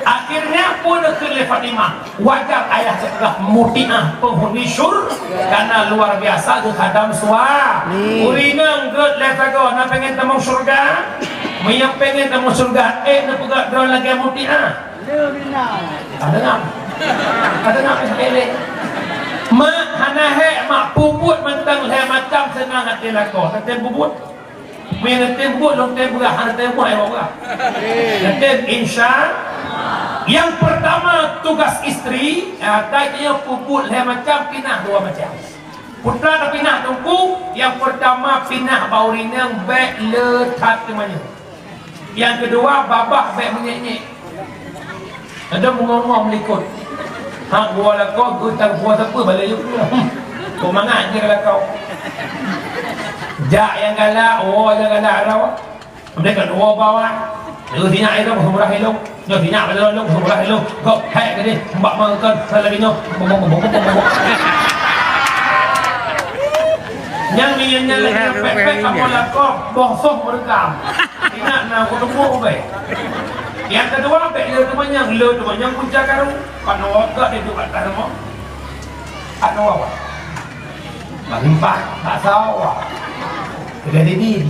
akhirnya pun ke Fatimah wajar ayah setelah mutiah penghuni syur karena luar biasa ke khadam suah urinang ke letago nak pengen temu surga yang pengen temu surga nak pegat drone lagi mutiah ada ngam sekali mak hanahe mak puput mentang le macam senang hati lako kata puput menetem buat long tem berah hantar buat ayah berah netem insya yang pertama tugas isteri tanya puput le macam pinah dua macam putra dah pinah tungku yang pertama pinah baurinang baik letak temanya yang kedua babah baik menyek-nyek ada mengomong melikut hak gua lah kau gutang buat apa balik juga kau mangat je kalau kau jak yang galak, yang galak rawa. Mereka dua bawah. Lu tinyak itu semurah elok. Lu tinyak elok semurah elok. Kau hai ke dia, mbak makan lagi nyo. Yang ni lagi pek kamu lakok bosok merekam. Tinyak nak aku tunggu baik. Yang kedua pek lu tu banyak kunca karu. Panu agak dia duduk atas semua. Anu apa? Balimpah, tak sawah. Tidak didin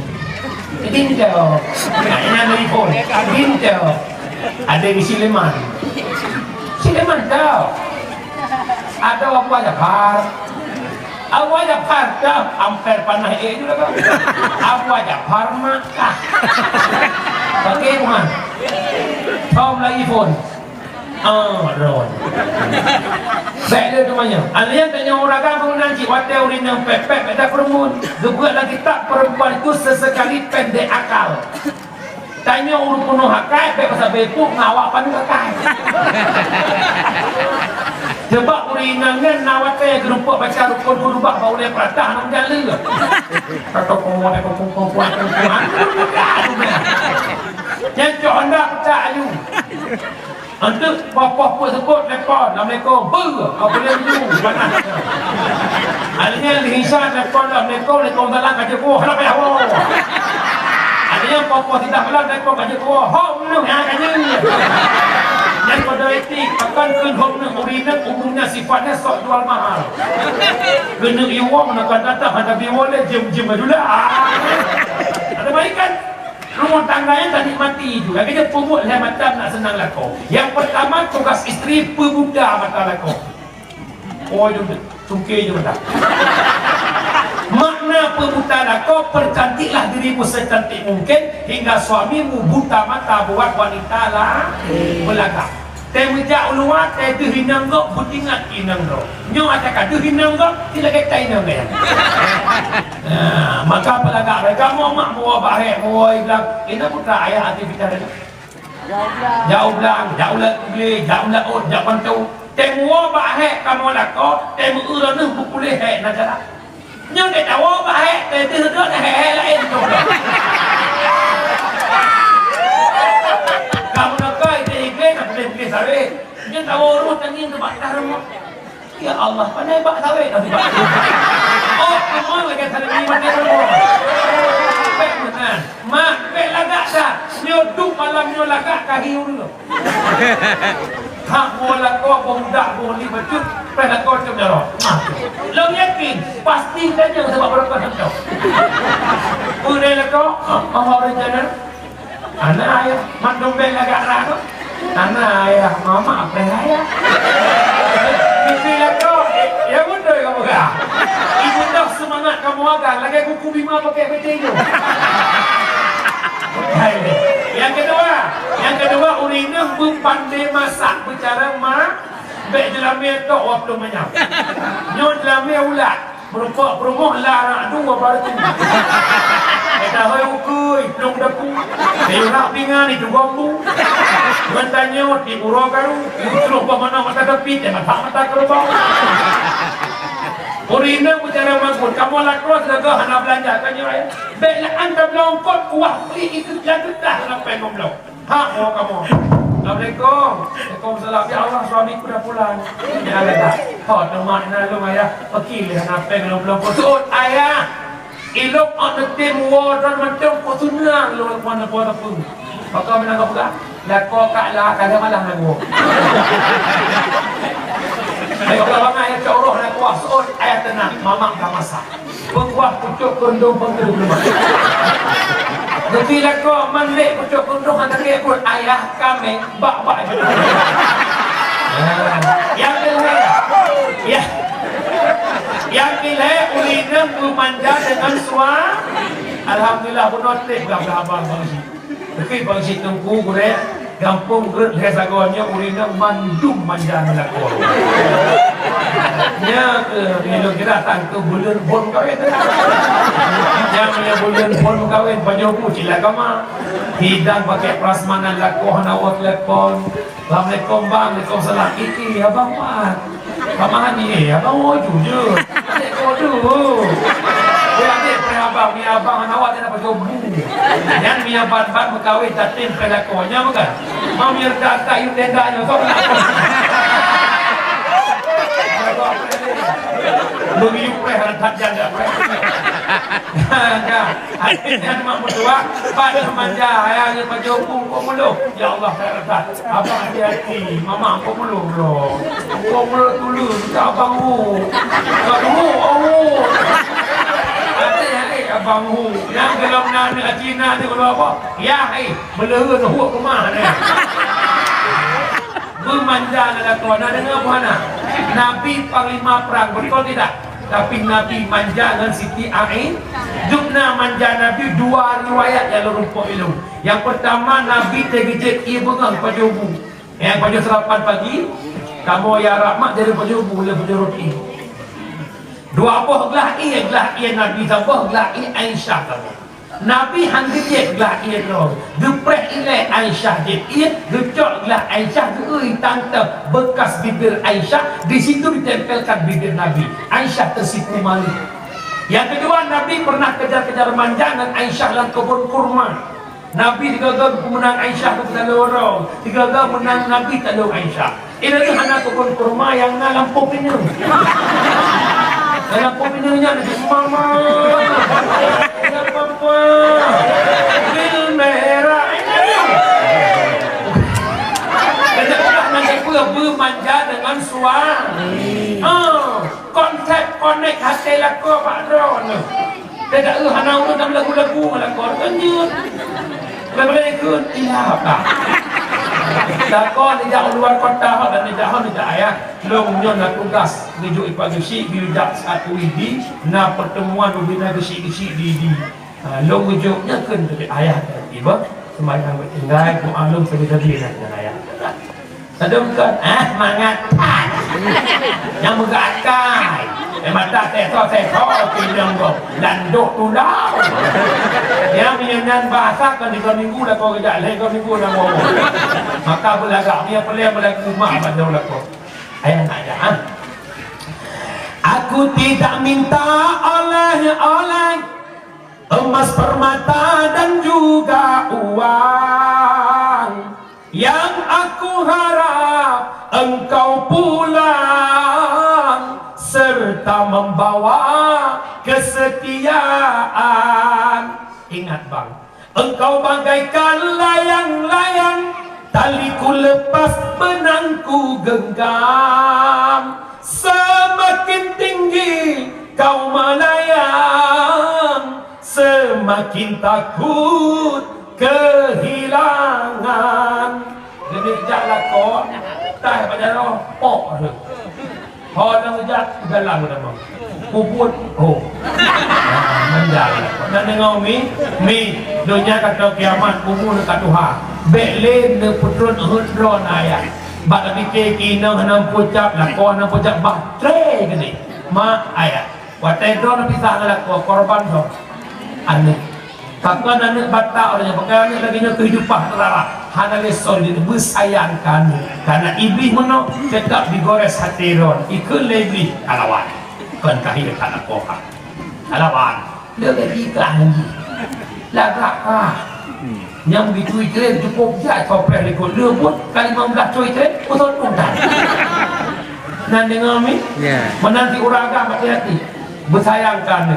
jauh naknya dari pun didin jauh ada di Sileman tahu ada apa Japar dah hampir panah itu lah apa Japar Makkah pakai rumah Tom lagi pun ron baik dia temannya alian tanya orang penggunaan ciwate urin yang pepek ada perempuan juga lagi tak perempuan itu sesekali pendek akal tanya urut penuh hakai baik pasal bepuk ngawak panu hakai sebab urinannya nawatnya gerupuk baca rukun kurubak bau dia peratah nak jala kata perempuan yang cok anda pecah ayu untuk bapa pun sebut lepon Assalamualaikum kau boleh dulu mana adanya lihisan lepon Assalamualaikum salam kaca kuah nak payah adanya bapa tidak malam lepon kaca kuah hom nu yang kaca yang pada etik akan ke hom nu urinat umumnya sifatnya sok jual mahal kena iwang nak datang ada biwala jem-jem adulah ada baik kan rumah tangganya tak nikmati juga. Kita pemut lah macam nak senang lah kau. Yang pertama tugas isteri pemuda mata lah kau. Oh itu tungkir je mata. Makna pemuda lah kau percantiklah dirimu secantik mungkin hingga suamimu buta mata buat wanita lah belakang. Temujak uluat, tu hinang kau butingat hinang kau. Nyo ada tu hinang kau tidak kata hinang kau. Maka pelagak mereka mau mak mau bahaya mau bilang ini putra ayah hati bicara jauh belang beli jauh laut jauh pantau temu bahaya kamu nak kau temu uran tu boleh hek nak cara nyo dia tahu bahaya temu tu hek lain tu kamu nak kau itu iklan nak beli sari Dia tak urus tangin tu bak rumah. Ya Allah, pandai bak sawit dah bak. Oh, semua lagi tak ada mati rumah. Sampai benar. Mak, pek lagak dah. Nyodup malam nyo lagak kahiu dulu. Hak bola kau budak boleh becut, pada kau macam mana? Lo yakin pasti saja sebab berapa hendak. Udah kau, orang jalan. Anak ayah, mak dombel agak rano. Anak ayah, mama apa ayah? Bila kau, ya betul kamu gak? Ibu dah semangat kamu agak, lagi kuku bima pakai betul. Yang kedua urinang pandai masak bicara mak baik dalam tok waktu banyak nyo dalam ulat berupa perumoh larang dua baru tu kita hoy ukui dong depu dia nak pingan itu gombu mentanya di pura karu terus mana mata tepi dan mata kerbau urinang bicara makut kamu lakros lega hana belanja kan yo baiklah anda melongkot kuah beli itu jaga dah sampai ngomong hak mau kamu. Assalamualaikum. Waalaikumsalam. Ya Allah, suamiku dah pulang. Ya Allah. Hot mak na lu ayah. Pergi le nak peng belum potut ayah. Ilok on the team war dan macam potunang lu mana apa pun. Maka menang apa? Lah kau kak lah kada malah nangu. Ayo kalau ayah coroh nak kuah suut ayah tenang mamak dah masak. Pengkuah pucuk kondom penggeru rumah. Jadi kau mandek pucuk kondom hantar ke pun ayah kami bak-bak. Yang kedua, ya. Yang kedua ulinam bermanja dengan suara. Alhamdulillah pun notik belah abang bangsi. Tapi bangsi tunggu gure gampung gerak lesagonya ulinam mandum manja melakon. Nya ke milo kira datang ke bulan pon kawin. Yang punya bulan pon kawin pajoku cila kama. Hidang pakai prasmanan lakoh nawat lepon. Assalamualaikum bang, waalaikumsalam. Iki abang mat. Kamahan ni, abang mau jujur. Adik kau dulu. Dia adik abang, ni abang nawat dia dapat jobu. Yang ni abang berkawin tatim pelakonya bukan. Mau nyerta kayu tendanya kau nak. Begitu perhatian tak jaga Akhirnya mak berdua pada manja ayahnya pada hukum kau meluk. Ya Allah saya rasa abang hati-hati mama kau meluk loh. Kau meluk dulu minta abang abang yang dalam nama Cina ni kalau apa ya beleher huak rumah ni bermanja adalah tuan ada apa mana Nabi panglima perang betul tidak tapi Nabi manja dengan Siti Ain jumlah manja Nabi dua riwayat yang lupa itu yang pertama Nabi tergejut ia bengang pada ubu yang pada sarapan pagi kamu ya rahmat dari pada ubu boleh pada roti dua apa gelah ia Nabi sabah gelah ia Aisyah kamu Nabi hang gejek gelah ia tu geprek ilai Aisyah ia gecok gelah Aisyah geui tante bekas bibir Aisyah di situ ditempelkan bibir Nabi Aisyah tersipu malu yang kedua Nabi pernah kejar-kejar manja dengan Aisyah dalam kebun kurma Nabi digagal menang Aisyah ke telurong digagal menang Nabi telur Aisyah ini hanya kebun kurma yang lampu pinang lampu pinangnya ada mama papa bil merah kejadian nanti pula bermanja dengan suara konsep connect hati laku Pak Ron tidak hanau tu dalam lagu-lagu melakon kenyut boleh ikut iya apa lakon tidak luar kota dan tidak ayah long-nyon nak tugas menuju ipagisi biudak satu idi na pertemuan ubina gesi-gesi di long ujungnya kan dari ayah dan ibu sembahyang bertinggal mu'alum sebida-bida dengan ayah sedangkan mangatkan yang megakai mata teto pinjang kau landuk tulau yang menyenang bahasa kan di minggu dah kau kejap lagi kau minggu dah ngomong maka belagak dia pelai berlaku mak pada berlaku ayah nak aja aku tidak minta oleh emas permata dan juga uang yang aku harap engkau pulang serta membawa kesetiaan. Ingat bang, engkau bagaikan layang-layang, taliku lepas benangku genggam. Semakin tinggi kau melayang, semakin takut kehilangan. Jadi jalan kau tak pada roh pok tu. Orang sejak galang nama. Puput oh. Menjalan. Dan dengar mi dunia kata kiamat umur dekat Tuhan. Beklen de putron hudron ayat. Bak fikir kina hanam pucap lah kau hanam pucap batre gini. Ma ayat. Watai drone pisah lah kau korban tu. Ane. Takkan anak batak orangnya pakai lagi nya kehidupan terlarang. Hana lesol itu bersayangkan karena iblis menok tetap digores hati ron. Ikut lebih alawan. Kan kahir tak poha. Alawan. Dia lagi lagi. Lagak yang begitu itu cukup je topel ikut dia pun kali 15 cuy tu betul tuntas. Nan dengar mi? Ya. Menanti uraga hati-hati. Bersayangkan.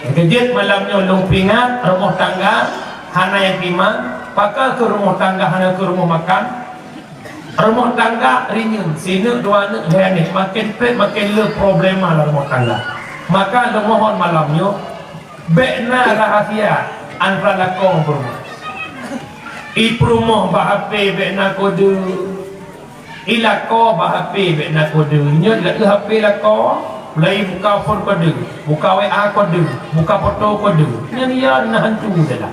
Kejut malamnya lumpingan rumah tangga hana yang terima, pakal ke rumah tangga hana ke rumah makan. Rumah tangga ringan, sini dua anak henik, makin pet makin le problema lah rumah tangga. Maka mohon malamnya bekna rahasia antara lakon berumah. I perumah bahape bekna kode, i lako bahape bekna kode. Nya dak HP lako. Mulai buka phone kode, buka WA kode, buka foto kode. Ini dia nak hantu dah.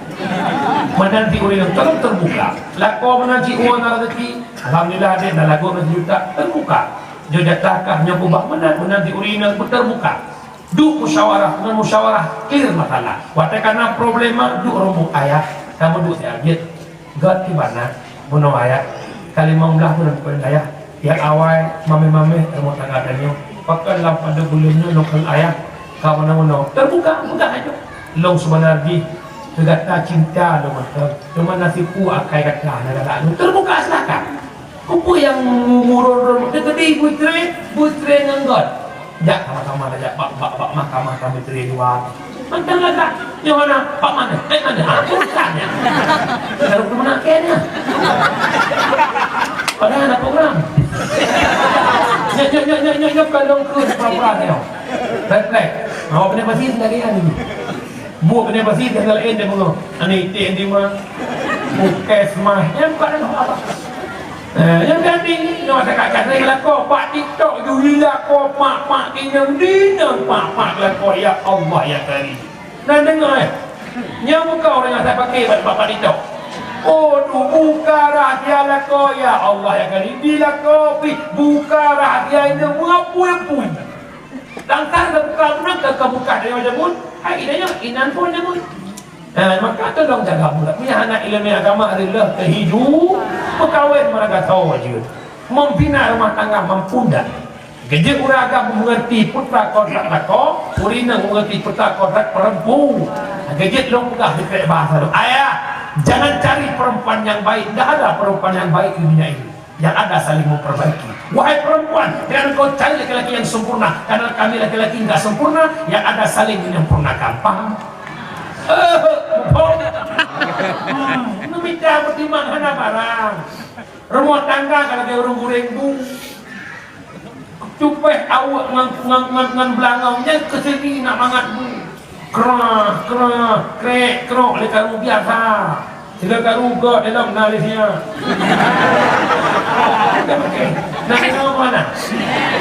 Menanti orang terus terbuka. Lako menanti uang rezeki. Alhamdulillah dia dah lagu juta terbuka. Dia datangkan yang ubah menanti orang terbuka. Duk musyawarah dengan musyawarah clear masalah. Watai karena problema duk rombok ayat. Kamu duk saya agit. God di mana? Bunuh ayat. Kali 15 bulan ayat. Yang awal mame-mame rumah tangga tanya. Pakai lah pada bulannya lokal ayah kawan nama terbuka aja long sebenarnya segala cinta lo macam cuma nasibu akai kata negara terbuka silakan kupu yang murur gede butre nganggot jak sama-sama aja pak mahkamah kami teri dua mantan lagak yang mana pak mana ada bukannya baru kemana kayaknya padahal ada program nyok kalau ke pura-pura dia reflek awak kena pasti lagi ni buat kena pasti tinggal dia mengo ani ti mah bukes mah yang kat apa yang ganti no ada kakak saya lako pak TikTok ju hilang ko mak yang dina mak lako ya Allah ya kali dan dengar yang muka orang yang saya pakai bapak TikTok. Oh, buka rahasia lako ya Allah ya kali. Bila kopi buka rahasia ini mengapui. Langkah buka pun ke buka dia macam pun. Hai idanya inan pun dia pun. Maka tolong jaga pula. Punya anak ilmu agama adalah kehidup berkahwin mereka tahu aja. Membina rumah tangga mempunda. Kerja uraga mengerti putra kontrak lako, urina mengerti putra kontrak perempuan. Kerja long pegah dekat bahasa tu. Ayah. Jangan cari perempuan yang baik. Tidak ada perempuan yang baik di dunia ini. Yang ada saling memperbaiki. Wahai perempuan, jangan kau cari laki-laki yang sempurna. Karena kami laki-laki tidak sempurna. Yang ada saling menyempurnakan. Paham? Meminta pertimbang hana barang. Rumah tangga kalau dia orang goreng bu. Cupeh awak ngan belangaunya kesini nak mangat bu. Krek, oleh karu biasa. Sila karu God dalam nalisnya. Nak tengok mana?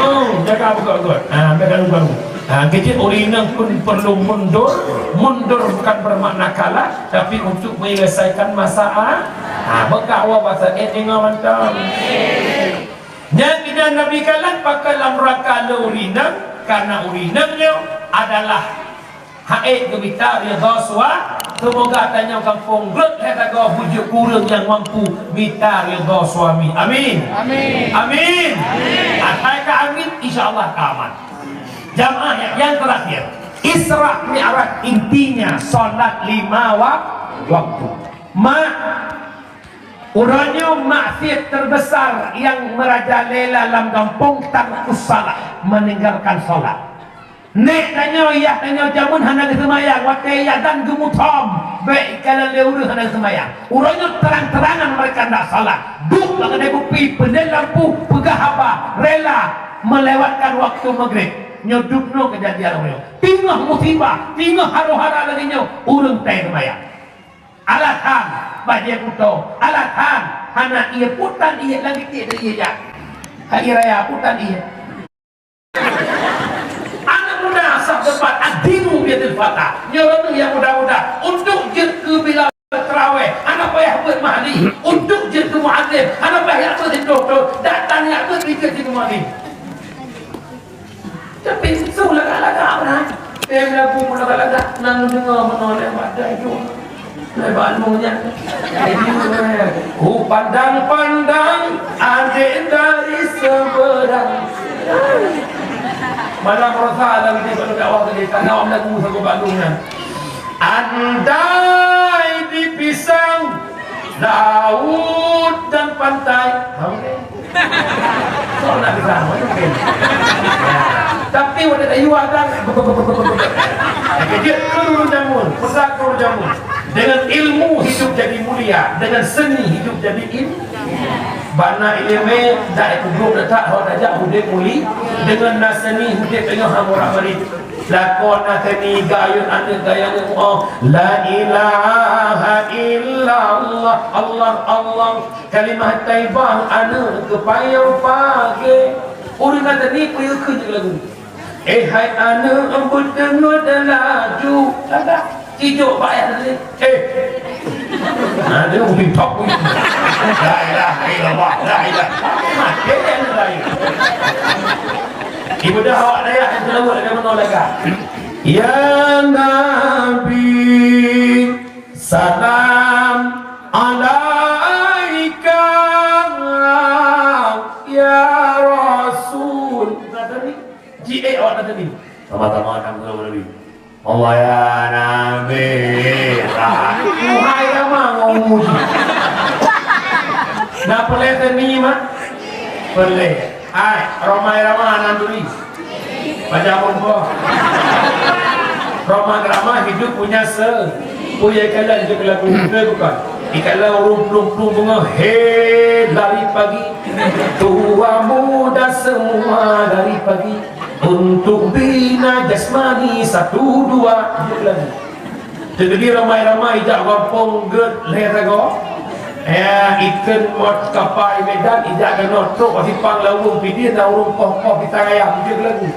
Oh, jaga buka God. Jaga karu. Kecil urina pun perlu mundur bukan bermakna kalah, tapi untuk menyelesaikan masalah. Berkawal bahasa tengok mantap. Yang tidak Nabi kalah pakai dalam rangka urina, karena urinanya adalah haid gebita rida suami. Semoga tanya kampung grut kata kau bujuk kurang yang mampu bita rida suami. Amin. Amin. Amin. Atai ka amin insyaallah aman. Jamaah yang terakhir, Isra Mi'raj intinya salat 5 waktu. Urangnya maksiat terbesar yang merajalela dalam kampung tarkus salat, meninggalkan salat. Nek tanya ya tanya jamun hana semayang, wakai ya dan gemutom, baik kalau leuru hana semayang. Urangnya terang-terangan mereka nak salat. Duk mengenai bupi, pendek lampu, pegah apa, rela melewatkan waktu maghrib. Nyodukno kejadian orang. Tinggal musibah, tinggal haro-hara lagi nyo, urang tay semayang. Alatan bajai puto alatan hana ia putan ia lagi tidak ia jak hari raya putan ia anak muda asap depan adinu biadil fatah nyorong yang muda-muda untuk jerke bila terawih anak payah buat mahdi untuk jerke muadzim anak payah buat doktor datang yang buat jerke muadzim tapi sulah laga apa lagu laga nang dengar menoleh badai tu lebatnya ku pandang-pandang adik dari seberang malam rasa lagi kalau dakwah tadi karena orang lagu sagu balungnya andai di pisang laut dan pantai so nak pisang tapi wadah ayu akan dia keluar jamun pesak keluar jamun. Dengan ilmu hidup jadi mulia, dengan seni hidup jadi bana ilmu dak ikut letak hok ajak hudik muli dengan nasani hudik tengah hamura mari lakon atani gayun ane gayane la ilaha illallah Allah Allah kalimah taibah ane kepayau pagi urang atani puyu ke lagu hai ane ambut dengar laju ada hidup bayar ni dia ubi top la ilaha illallah la ilaha mati yang lain ibu dah awak daya yang terlalu ada menolak ya Nabi salam alaika ya Rasul tadi ji awak tadi sama-sama kamu Nabi Allah ya Nabi Tuhai ramah ngomong nak pelih tani mah pelih ay ramai ramah nanduri baca apa ramah hidup punya punya kalian hidup lagu bukan ikalah urung bunga dari pagi tua muda semua dari pagi untuk bina jasmani 1, 2 lagi jadi ramai-ramai ijak kampung get lerago ikan mot kapal Medan ijak kena truk masih pang lawung pidi na urung poh-poh kita raya juga lagi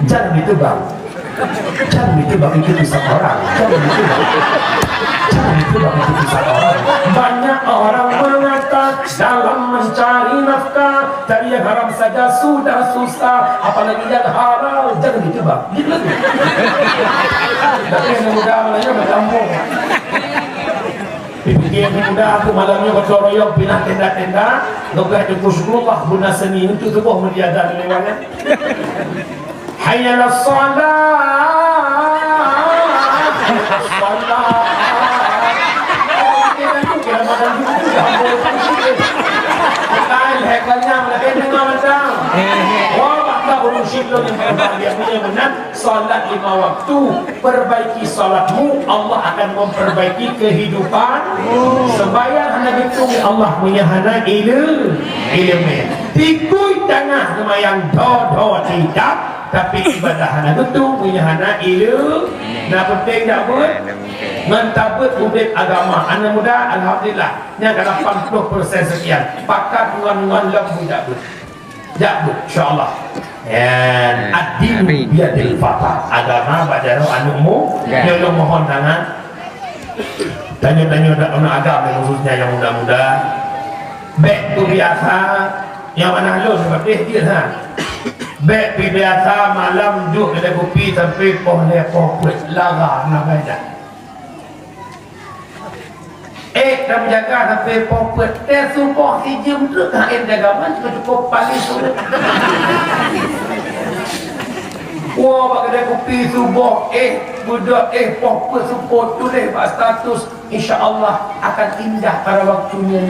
jangan ditebang itu bisa orang jangan ditebang itu bisa orang banyak orang mengatakan dalam mencari nafkah dari yang haram saja sudah susah apalagi yang halal jangan ditebang gitu lagi tapi yang muda malahnya bertambung dipikir yang muda aku malamnya bercoroyok pindah tenda-tenda nogah dikuskulullah guna seni untuk sebuah meriadah lewatnya hayya salat 5 waktu perbaiki salatmu Allah akan memperbaiki kehidupan sembahyang hanya itu Allah punya hana ilmu tikui tanah semayang do tidak tapi ibadah hana itu punya hana ilmu nah penting tak buat mentabut ubid agama anak muda alhamdulillah yang ada 80% sekian pakat nguan-nguan lembu Jabut insyaAllah dan ad-din biadil fatah agama badaro anumu yang mohon tangan tanya-tanya anak agama khususnya yang muda-muda baik tu biasa yang mana lo sebab dia baik biasa malam duduk ada kopi sampai poh lepoh kuat lara nak baca dah menjaga sampai popet teh sumpah si jam tu kain jaga man cukup paling sudah wah bak kedai kopi subuh budak popet support tu leh pak status insya Allah akan indah pada waktunya.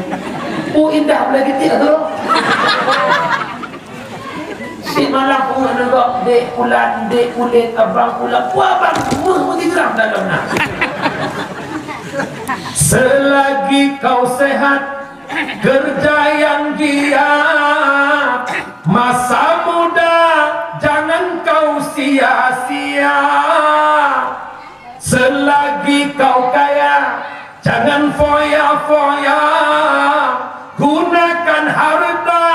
Oh indah lagi tidak tu. Si malam pun ada dek pulan, dek kulit, abang pulan, abang semua geram dalam nak. Selagi kau sehat, kerja yang giat, masa muda jangan kau sia-sia. Selagi kau kaya, jangan foya-foya, gunakan harta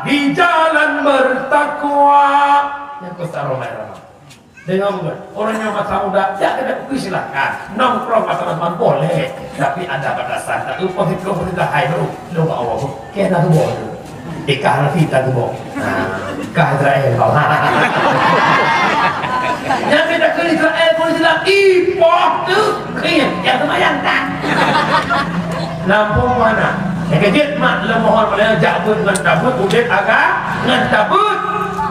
di jalan bertakwa. Yang besar Romai-Romai. Dengar bukan? Orang yang masa muda, ya kena silakan. Nongkrong masa-masa boleh, tapi ada batasan. Tak lupa itu kita hai dulu. Lupa Allah. Kena tu boleh. Ikah kita tu boleh. Ikah Israel kau. Yang kita ke Israel pun silakan. Ipok tu, kaya yang semayang tak. Lampung mana? Yang kejit mak lemohon pada jabut dengan tabut, udet agak dengan tabut.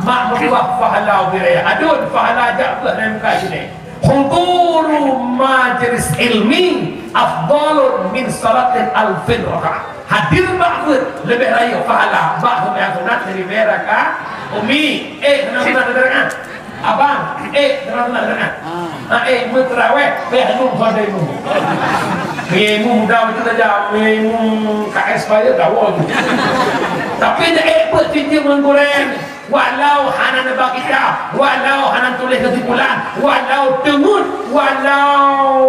Mak berbuah pahala biraya. Adun pahala jabut dalam muka sini. Huduru majlis ilmi afdalun min salatin alfin raka'ah. Hadir makhluk lebih raya pahala. Mak yang sunat dari mereka. Umi, kenapa abang, kenapa mutraweh, behanum fadaimu. Memu muda itu saja, memu KS bayar dah. Tapi dia bertinjau menggoreng. Walau hana nebak kita, walau hana tulis kesimpulan, walau tengut, walau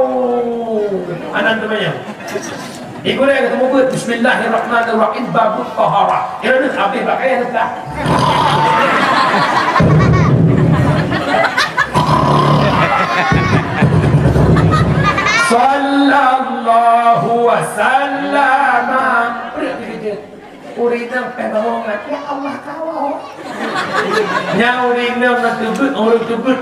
hana namanya. Ikut dia ketemu buat Bismillahirrahmanirrahim babut tahara. Kira ni habis pakai tak? Sallallahu wasallama. Urinam penongan, ya Allah kau. Yang urinam nak tebut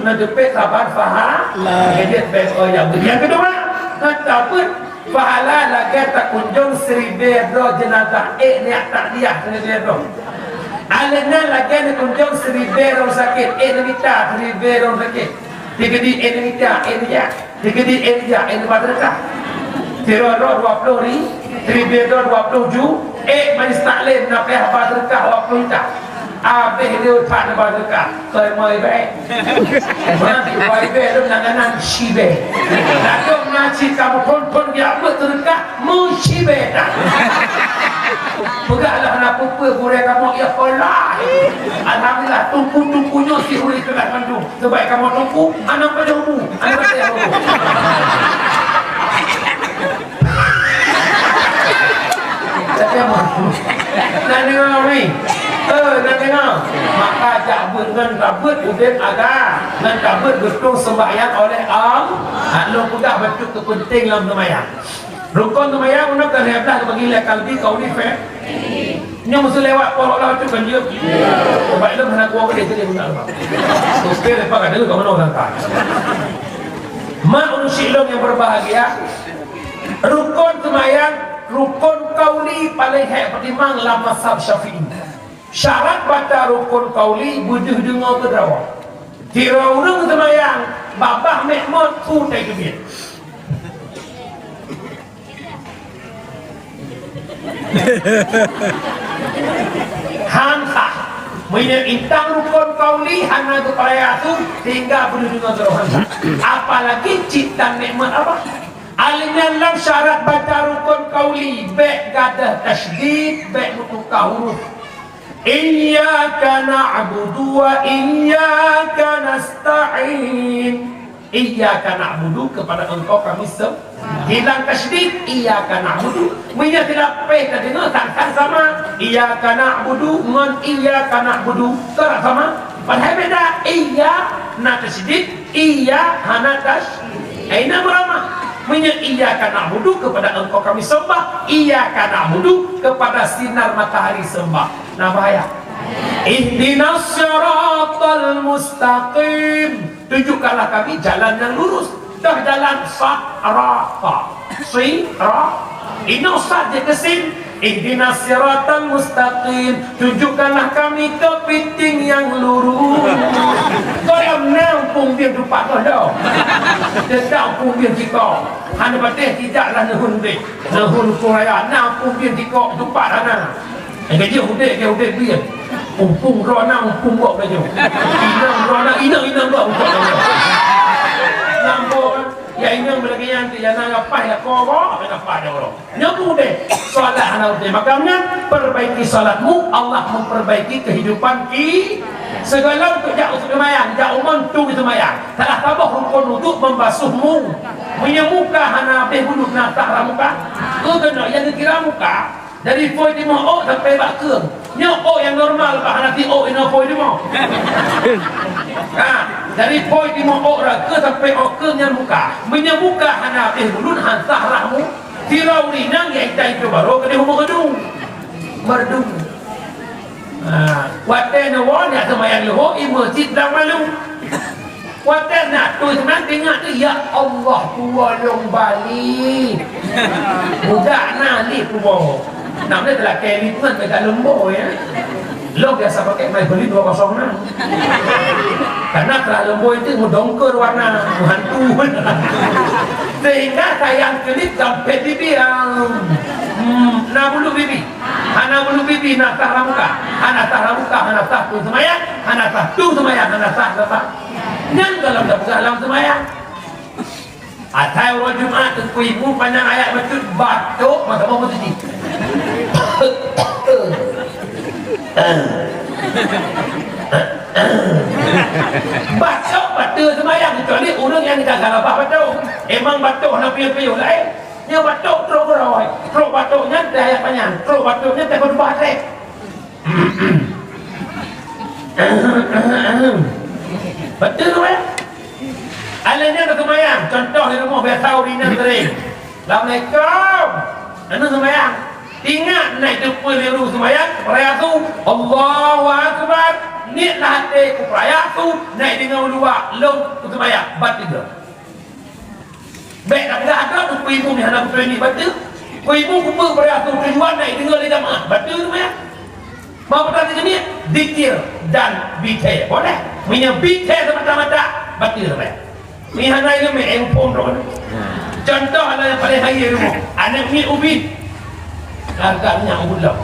nak tepet sabar faham. Kejet best yang kedua, nak tebut pahala lagi tak kunjung seribu jenazah. Niat tak dia seribu. Alena lagi nak kunjung seribu sakit. Minta seribu sakit. Tiga di minta dia. Tiga di dia badrkah. Tiro 20 ni, seribu 27. Manis taklim nak payah badrkah waktu tak. Habis dia tak nak badrkah. Saya mai baik. Mana baik baik nak nak shibe. Nak ngaji kamu pun dia badrkah mushibe dah. Pegahlah nak pupu gurih kamu ya Allah. Alhamdulillah tumpu-tumpunya si huri kelas Bandung. Sebaik kamu tumpu, anak pada umum. Anak pada umum. Tapi apa? Nak dengar ni? Nak dengar? Maka jabut dengan rabut udin agak dan rabut betul sembahyang oleh Allah. Lo sudah betul kepenting dalam sembahyang. Rukun sembahyang nak kena belah bagi kalbi kau ni fair. Nya mesti lewat porok lah tu kan dia. Sebab itu nak gua dia dia guna apa. Terus dia lepas kan dulu kau mana orang tak. Mak unusilong yang berbahagia. Rukun sembahyang, rukun kauli paling hebat pertimbang dalam mazhab Syafi'i. Syarat baca rukun kauli bujuh dengar berdawa. Kira urang sembahyang, babah mekmon tu tak kebir. Hansa punya intang rukun kauli hana tu peraya tu tinggal bujuh dengar berdawa. Apalagi cipta nikmat apa? Alimnya dalam syarat baca rukun kauli baik gadah tasydid baik mutukah huruf. Iyyaka na'budu wa iyyaka nasta'in. Iyyaka na'budu kepada engkau kami hilang tasydid iyyaka na'budu. Punya tidak pe ke dengar tak sama. Iyyaka na'budu dengan iyyaka na'budu tak sama. Padahal beda. Iyya na tasydid iya hana tasydid. Aina berama? Punya iyyaka na'budu kepada engkau kami sembah, iyyaka na'budu kepada sinar matahari sembah. Nah bahaya. Ihdinas siratal mustaqim. Tunjukkanlah kami jalan yang lurus. Dah jalan sa'rafa. Ino saja kesin. Ihdinas siratal mustaqim. Tunjukkanlah kami kepiting yang lurus. Kau yang nampung dia pumbien tu patah dah. Dedak pumbien tikok. Hana patih tidaklah nehun dek. Nehun kuraya na pumbien tikok tu patah. Cái gì cũng để kêu để biển, phùng ro năng phùng bộ cái gì, inang ro năng inang bộ cái gì, năng bộ, ya inang lagi yang tu yang apa ya kau apa dia orang, nyamu deh, solat anak deh, makanya perbaiki solatmu, Allah memperbaiki kehidupan segala untuk jauh semayang, jauh mantu semayang, telah tabah rukun untuk membasuhmu, menyemuka hana behuluk natah muka, kena yang dikira muka. Dari poin 5 O sampai bak keung. Nyok O yang normal pak nanti O ino poin 5. Dari poin 5 O ke sampai O keung yang muka. Menyemuka hana ulun hansah rahmu. Tirau rinang yang cai ke baro ke rumah gedung. Merdung. Waten awon ya semayang leho i masjid dah malu. Waten nak tu sebenarnya tengok tu ya Allah tuolong balik. Budak nali kubo. Namanya telah kelitman dekat lembu ya. Lo biasa pakai mai beli 206. Karena telah lembu itu mudongker warna hantu. Sehingga sayang kelip sampai bibi yang na bulu bibi. Hana bulu bibi na tah muka. Hana tah muka, hana tah tu semayang, hana tah tu semayang, hana tah apa? Nyang dalam semayang. Atai orang Jumat tu ibu panjang ayat betul batuk masa mau betul. Batuk batuk semayang kecuali orang yang gagal apa batuk. Emang batuk nak piu-piu lain. Nya batuk terus beroi. Terus batuknya daya panjang. Terus batuknya takut batek. Betul kan? Alanya ke semayang, contoh di rumah biasa urinan kering. Assalamualaikum. Anu semayang. Ingat naik depan di rumah semayang, peraya tu Allahu Akbar. Niatlah hati ku peraya tu naik dengan dua long ke semayang, bat tiga. Baik tak ada tu ibu ni hendak tu ini batu. Ku ibu ku peraya tu tujuan naik dengan di jamaah, batu semayang. Mau bertanya ni zikir dan bitai. Boleh? Punya bitai semata-mata batu semayang. Ni hanai ke mek empon ron. Contoh ada yang paling hari rumah. Anak ni ubi. Harganya ulang.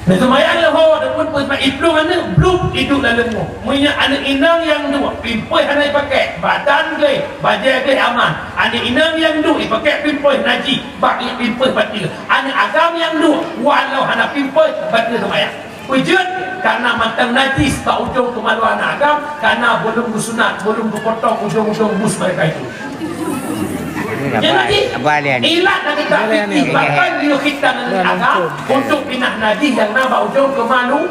Nah semayang lah ho ada pun pasal iblu mana blub hidup dalam mu. Punya anak inang yang dua, pimpoi hanai pakai badan ke, baju ke aman. Anak inang yang dua pakai pimpoi naji, bagi pimpoi batil. Anak agam yang dua, walau hana pimpoi batil semayang. Wujud karena mantan najis tak ujung kemaluan agam karena belum disunat, belum dipotong ujung-ujung bus mereka itu. Jadi ilat nak kita fikir bahkan dia kita dengan agam untuk pindah najis yang nama ujung kemalu.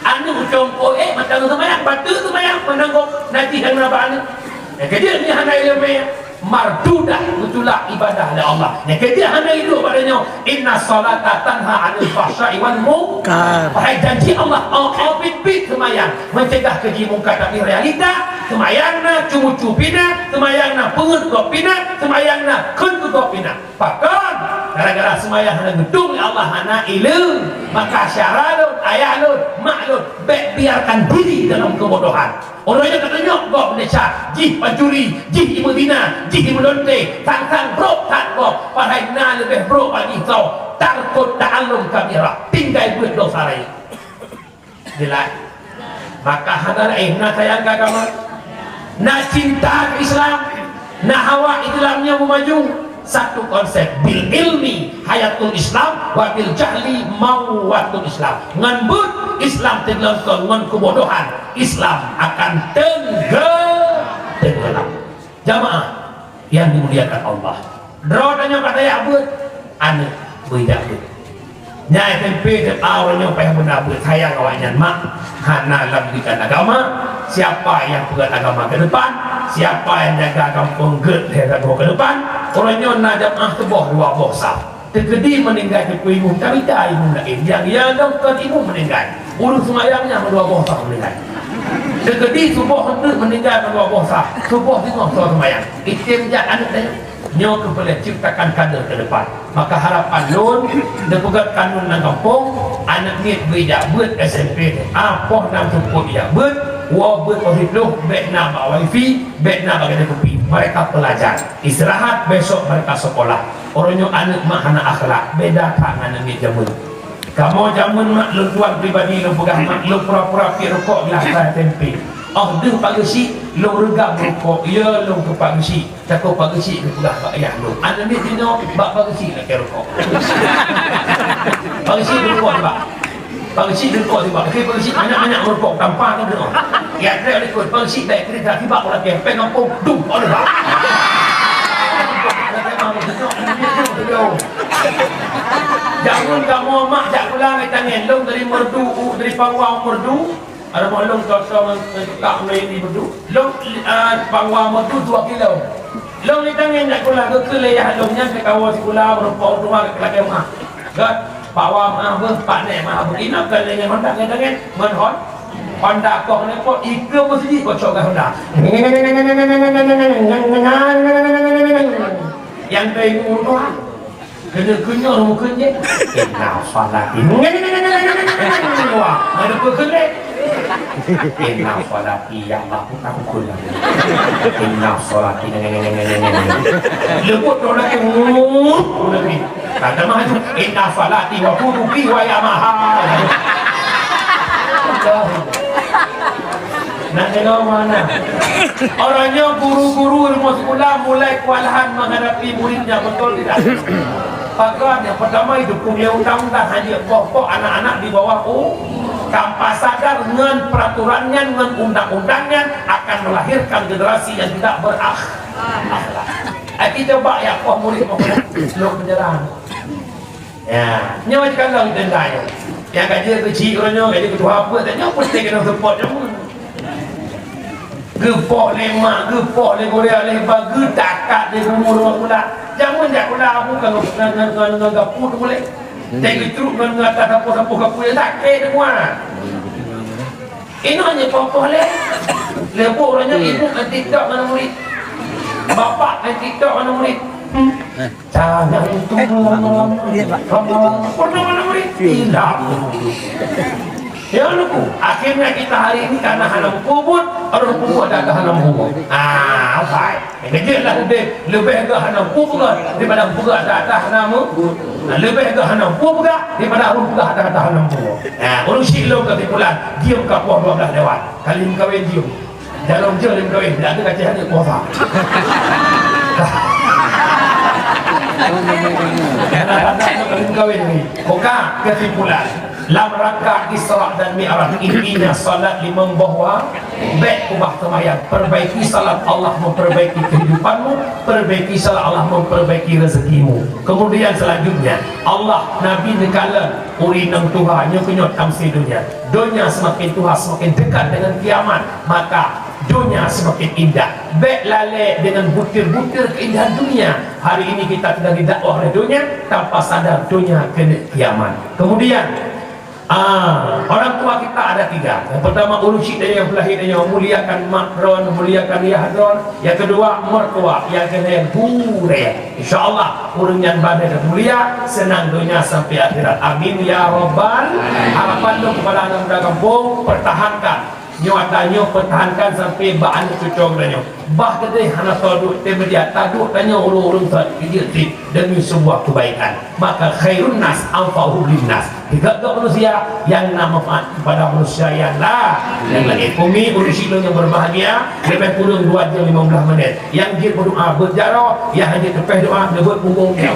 Anu ujung koe macam semayang batu semayang menanggung najis yang nama anu. Kerja ni hanya ilmu mardudah betullah ibadah oleh Allah. Yang kerja hanya itu padanya inna salata tanha 'anil fahsya'i wal munkar. Wahai janji Allah bit semayang mencegah keji mungkar tapi realita semayangna cumu pina, semayangna pengut pina, semayangna kun pina. Bahkan gara-gara semayang hanya gedung Allah hana ilmu maka syaralun ayalun maklun biarkan diri dalam kebodohan. Orangnya katanya kau Malaysia jih pencuri, jih ibu zina, jih ibu lonte, tang bro tak kau padahal na lebih bro bagi kau takut ta'allum kabirah tinggal buat dosa lain. Jelas. Maka hadar nak sayang agama, nak cinta ke Islam, nak hawa Islamnya memaju. Satu konsep bil ilmi hayatul Islam wa bil jahli mawatul Islam. Ngan Islam tenggelam ngan kebodohan Islam akan tenggelam. Jamaah yang dimuliakan Allah. Drodanya pada ya abut ane beda abut. Nyai tempe ke awalnya payah benda abut sayang awaknya mak hana lambikan agama. Siapa yang pegang agama ke depan, siapa yang jaga kampung get ke depan, orangnya nak jamaah sebuah dua bosa. Terkedi meninggal ke ibu, tapi tak ibu lain. Yang doktor ibu meninggal, urus semayangnya dua bosa meninggal. Terkedi subuh hendak meninggal dua bosa, subuh tengok soal semayang. Itim jak anak dia, nyo boleh ciptakan kader ke depan. Maka harapan lun, dia pegang kanun dalam kampung, anak ni berijak buat SMP, apa nam support dia buat. wabut hidup bekna bawa wifi bekna bagai kopi mereka pelajar istirahat besok mereka sekolah orangnya anak mak anak akhlak beda tangan ini jamun kamu jamun mak lu tuan pribadi lu pegang mak lu pura-pura pi rokok gelas tempe oh dia pagesi lu regap rokok ya lu ke pagesi takut pagesi lu pegang pak ayah lu anak ni dino bak pagesi nak ke rokok pagesi rokok pak pagesi rokok tiba ke pagesi anak-anak rokok tanpa tu dia ya dia ada ikut pagesi baik kereta tiba orang ke pengampung dum ada pak jangan kamu mak jak pulang kita ngelong dari merdu dari pangwang merdu ada malung kosong tak boleh di merdu long pangwang merdu 2 kilo long ni tangan jak pulang ke keleyah longnya ke kawan sekolah merupau rumah ke kelakar mah gat bawa mah pak nek mah begini kan dengan Honda dengan menhon Honda kok ni kok ikut mesti kocok ke Honda yang tengok kena mukanya kenal salat ini wah ada pekene kenal salat yang aku takut kenal salat ini lebut orang yang lebih kata maju kenal salat wa kubi wa ya mahal nak tengok mana orangnya guru-guru ilmu sekolah mulai kewalahan menghadapi muridnya betul tidak Pakar yang pertama itu punya undang-undang hanya pokok anak-anak di bawah tanpa sadar dengan peraturannya dengan undang-undangnya akan melahirkan generasi yang tidak berakhlak. Kita coba ya kok murid belum penjara. Ya, nyawa kalau denda yang gaji kecil orangnya gaji ketua apa tanya pasti kena support kamu. Gepok lemak, gepok le Korea lebar, gedakat di umur pula. Jangan jak pula aku kalau dengan gapu tu boleh. Tengok truk dengan atas gapu yang tak kena semua. Ini hanya pokok le. Lebok orangnya ibu kan TikTok mana murid. Bapak kan TikTok mana murid. Jangan itu pernah mana murid. Tidak. Ya luku. Akhirnya kita hari ini karena hanam kubur, orang kubur ada hanam kubur. Baik. Kejelah lebih ke hanam kubur daripada kubur ada hanam kubur. Lebih ke hanam kubur daripada kubur ada hanam kubur. Orang silap ke bulan diam ke puas 12 lewat. Kali kawin diam. Dalam jalan kawin tidak ada kacau hanya puasa. Kali kawin ni. Buka kesimpulan. Dalam rangka Isra dan Mi'raj intinya salat lima bahwa baik ubah temayang perbaiki salat Allah memperbaiki kehidupanmu perbaiki salat Allah memperbaiki rezekimu kemudian selanjutnya Allah Nabi negara urinang Tuhan yang kenyot tamsi dunia semakin Tuhan semakin dekat dengan kiamat maka dunia semakin indah baik lalai dengan butir-butir keindahan dunia hari ini kita sedang didakwah oleh dunia tanpa sadar dunia kena kiamat kemudian orang tua kita ada 3. Yang pertama urusi dia yang berlahir dia muliakan makron, muliakan yahron. Yang kedua mertua, yang ketiga gure. InsyaAllah urang yang badai dan mulia senang dunia sampai akhirat. Amin ya rabbal. Harapan lu kepada anak muda kampung pertahankan nyuatannya pertahankan sampai bahan cucuk danyo. Bah kedai hana taduk temedia taduk danyo urung-urung dia demi sebuah kebaikan. Maka khairun nas anfa'uhum linnas. Tiga manusia yang manfaat kepada manusia yang yang lagi bumi urusi yang berbahagia lebih kurang 2 jam 15 menit. Yang dia berdoa berjarah, yang hanya tepeh doa dia buat punggung dia.